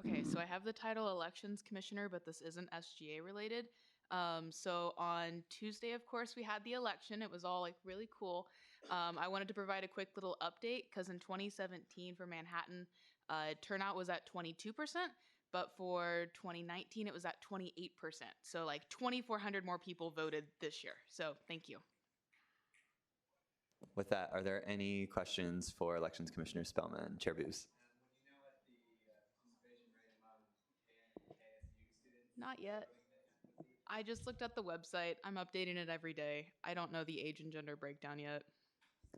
Okay, so I have the title Elections Commissioner, but this isn't SGA related. So on Tuesday, of course, we had the election. It was all like really cool. I wanted to provide a quick little update because in 2017 for Manhattan, turnout was at 22%, but for 2019 it was at 28%. So like 2,400 more people voted this year. So thank you. With that, are there any questions for Elections Commissioner Spellman? Chair Booz. Not yet. I just looked at the website. I'm updating it every day. I don't know the age and gender breakdown yet.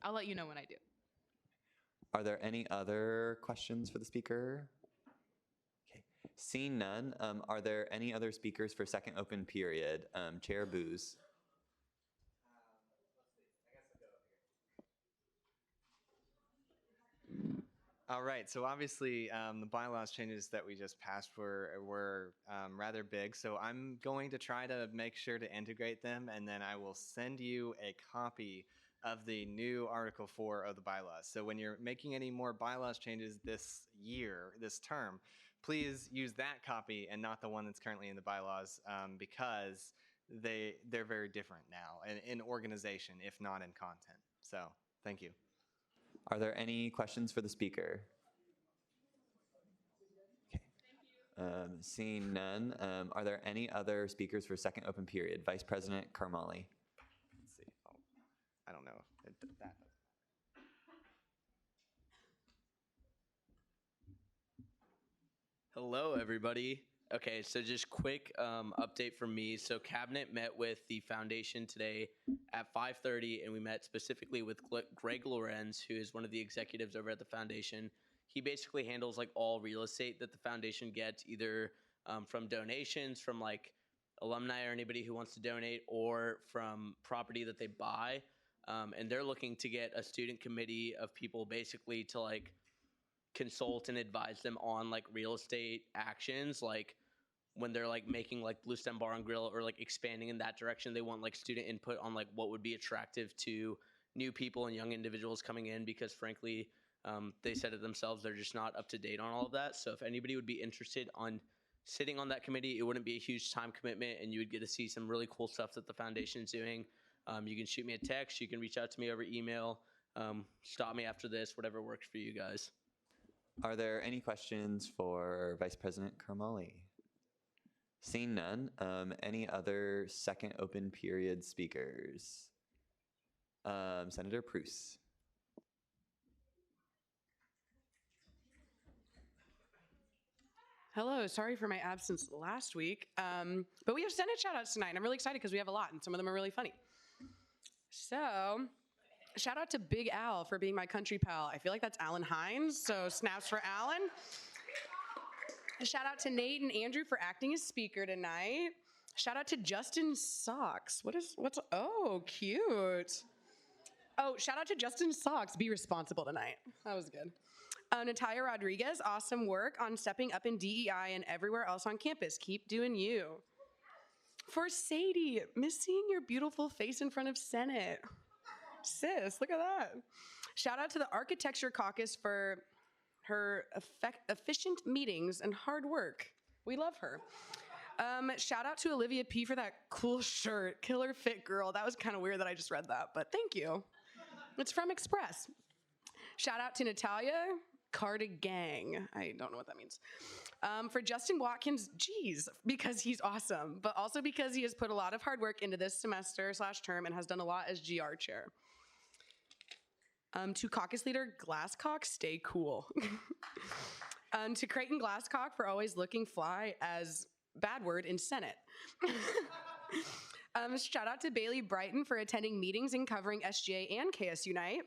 I'll let you know when I do. Are there any other questions for the speaker? Okay. Seeing none, are there any other speakers for second open period? Chair Booz. All right, so obviously the bylaws changes that we just passed were rather big, so I'm going to try to make sure to integrate them, and then I will send you a copy of the new Article 4 of the bylaws. So when you're making any more bylaws changes this year, this term, please use that copy and not the one that's currently in the bylaws, because they're very different now in organization, if not in content. So thank you. Are there any questions for the speaker? Okay. Seeing none, are there any other speakers for second open period? Vice President Karmali. Let's see. Oh, I don't know. That. Hello, everybody. Okay, so just quick update from me. So Cabinet met with the foundation today at 5:30, and we met specifically with Greg Lorenz, who is one of the executives over at the foundation. He basically handles like all real estate that the foundation gets, either from donations from like alumni or anybody who wants to donate, or from property that they buy. And they're looking to get a student committee of people basically to like consult and advise them on like real estate actions, like when they're like making like Blue Stem Bar and Grill or like expanding in that direction. They want like student input on like what would be attractive to new people and young individuals coming in, because frankly they said it themselves, they're just not up to date on all of that. So if anybody would be interested on sitting on that committee, it wouldn't be a huge time commitment, and you would get to see some really cool stuff that the foundation is doing. You can shoot me a text, you can reach out to me over email, stop me after this, whatever works for you guys. Are there any questions for Vice President Karmali? Seeing none, any other second open period speakers? Senator Prus. Hello, sorry for my absence last week, but we have Senate shout-outs tonight. I'm really excited because we have a lot, and some of them are really funny. So, shout out to Big Al for being my country pal. I feel like that's Alan Hines, so snaps for Alan. Shout out to Nate and Andrew for acting as speaker tonight. Shout out to Justin Socks. Oh, cute. Oh, shout out to Justin Socks. Be responsible tonight. That was good. Natalia Rodriguez, awesome work on stepping up in DEI and everywhere else on campus. Keep doing you. For Sadie, miss seeing your beautiful face in front of Senate. Sis, look at that. Shout out to the Architecture Caucus for her efficient meetings and hard work. We love her. Shout out to Olivia P for that cool shirt. Killer fit girl. That was kind of weird that I just read that, but thank you. It's from Express. Shout out to Natalia Cardigang. I don't know what that means. For Justin Watkins, geez, because he's awesome, but also because he has put a lot of hard work into this semester/term and has done a lot as GR chair. To Caucus Leader Glasscock, stay cool. To Creighton Glasscock for always looking fly as bad word in Senate. Shout out to Bailey Brighton for attending meetings and covering SGA and KSU Night.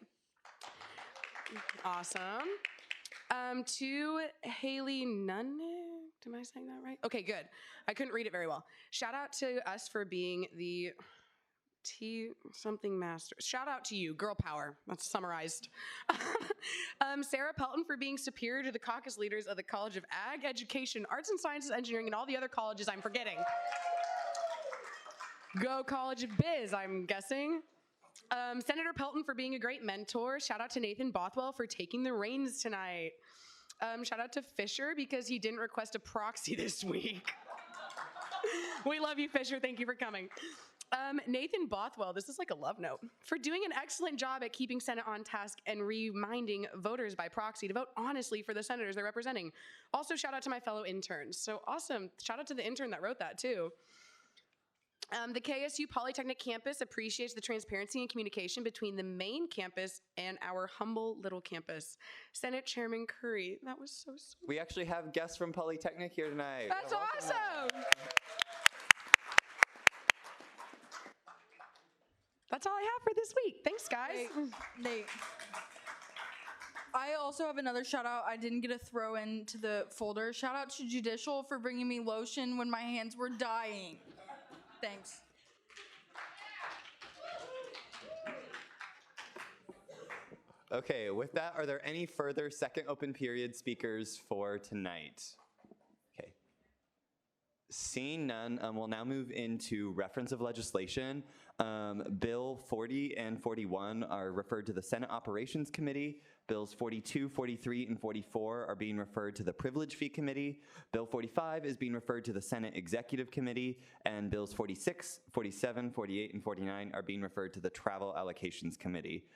Awesome. To Haley Nunnick, am I saying that right? Okay, good. I couldn't read it very well. Shout out to us for being the T-something master. Shout out to you, girl power. That's summarized. Sarah Pelton for being superior to the caucus leaders of the College of Ag, Education, Arts and Sciences, Engineering, and all the other colleges I'm forgetting. Go College of Biz, I'm guessing. Senator Pelton for being a great mentor. Shout out to Nathan Bothwell for taking the reins tonight. Shout out to Fisher because he didn't request a proxy this week. We love you, Fisher. Thank you for coming. Nathan Bothwell, this is like a love note, for doing an excellent job at keeping Senate on task and reminding voters by proxy to vote honestly for the senators they're representing. Also, shout out to my fellow interns. So awesome. Shout out to the intern that wrote that too. The KSU Polytechnic campus appreciates the transparency and communication between the main campus and our humble little campus. Senate Chairman Curry, that was so sweet. We actually have guests from Polytechnic here tonight. That's awesome. That's all I have for this week. Thanks, guys. Nate. I also have another shout out I didn't get to throw into the folder. Shout out to Judicial for bringing me lotion when my hands were dying. Thanks. Okay, with that, are there any further second open period speakers for tonight? Okay. Seeing none, we'll now move into reference of legislation. Bill 40 and 41 are referred to the Senate Operations Committee. Bills 42, 43, and 44 are being referred to the Privilege Fee Committee. Bill 45 is being referred to the Senate Executive Committee, and Bills 46, 47, 48, and 49 are being referred to the Travel Allocations Committee.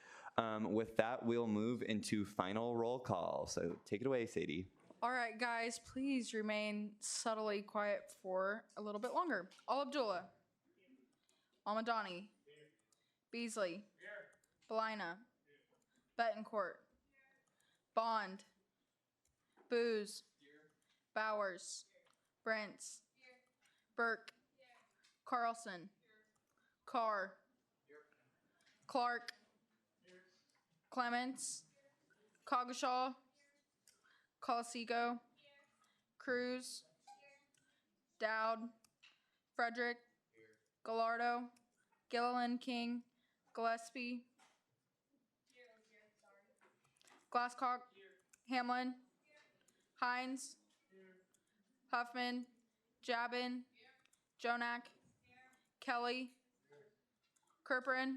With that, we'll move into final roll call. So take it away, Sadie. All right, guys, please remain subtly quiet for a little bit longer. Al Abdullah. Almadani. Beasley. Belina. Betancourt. Bond. Booz. Bowers. Brents. Burke. Carlson. Carr. Clark. Clements. Coggeshall. Colasigo. Cruz. Dowd. Frederick. Gallardo. Gilliland King. Gillespie. Glasscock. Hamlin. Hines. Huffman. Jabin. Jonak. Kelly. Kerperin.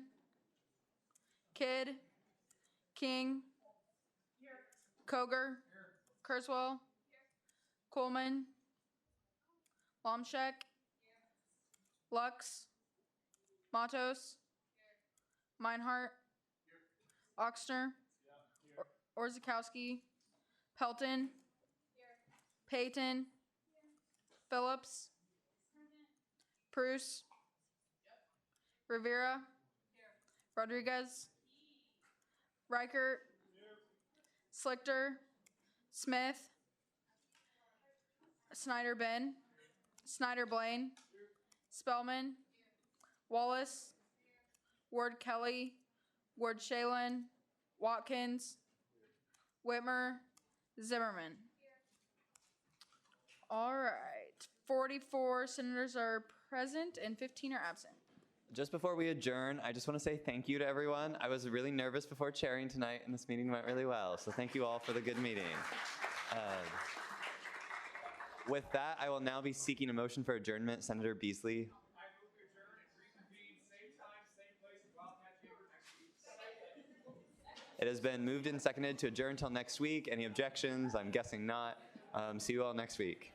Kidd. King. Koger. Kurzweil. Coleman. Lomshek. Lux. Matos. Meinhardt. Oxner. Orzakowski. Pelton. Payton. Phillips. Bruce. Rivera. Rodriguez. Reichert. Slichter. Smith. Snyder Ben. Snyder Blaine. Spellman. Wallace. Ward Kelly. Ward Shalin. Watkins. Whitmer. Zimmerman. All right. 44 senators are present and 15 are absent. Just before we adjourn, I just want to say thank you to everyone. I was really nervous before chairing tonight, and this meeting went really well. So thank you all for the good meeting. With that, I will now be seeking a motion for adjournment. Senator Beasley. It has been moved and seconded to adjourn until next week. Any objections? I'm guessing not. See you all next week.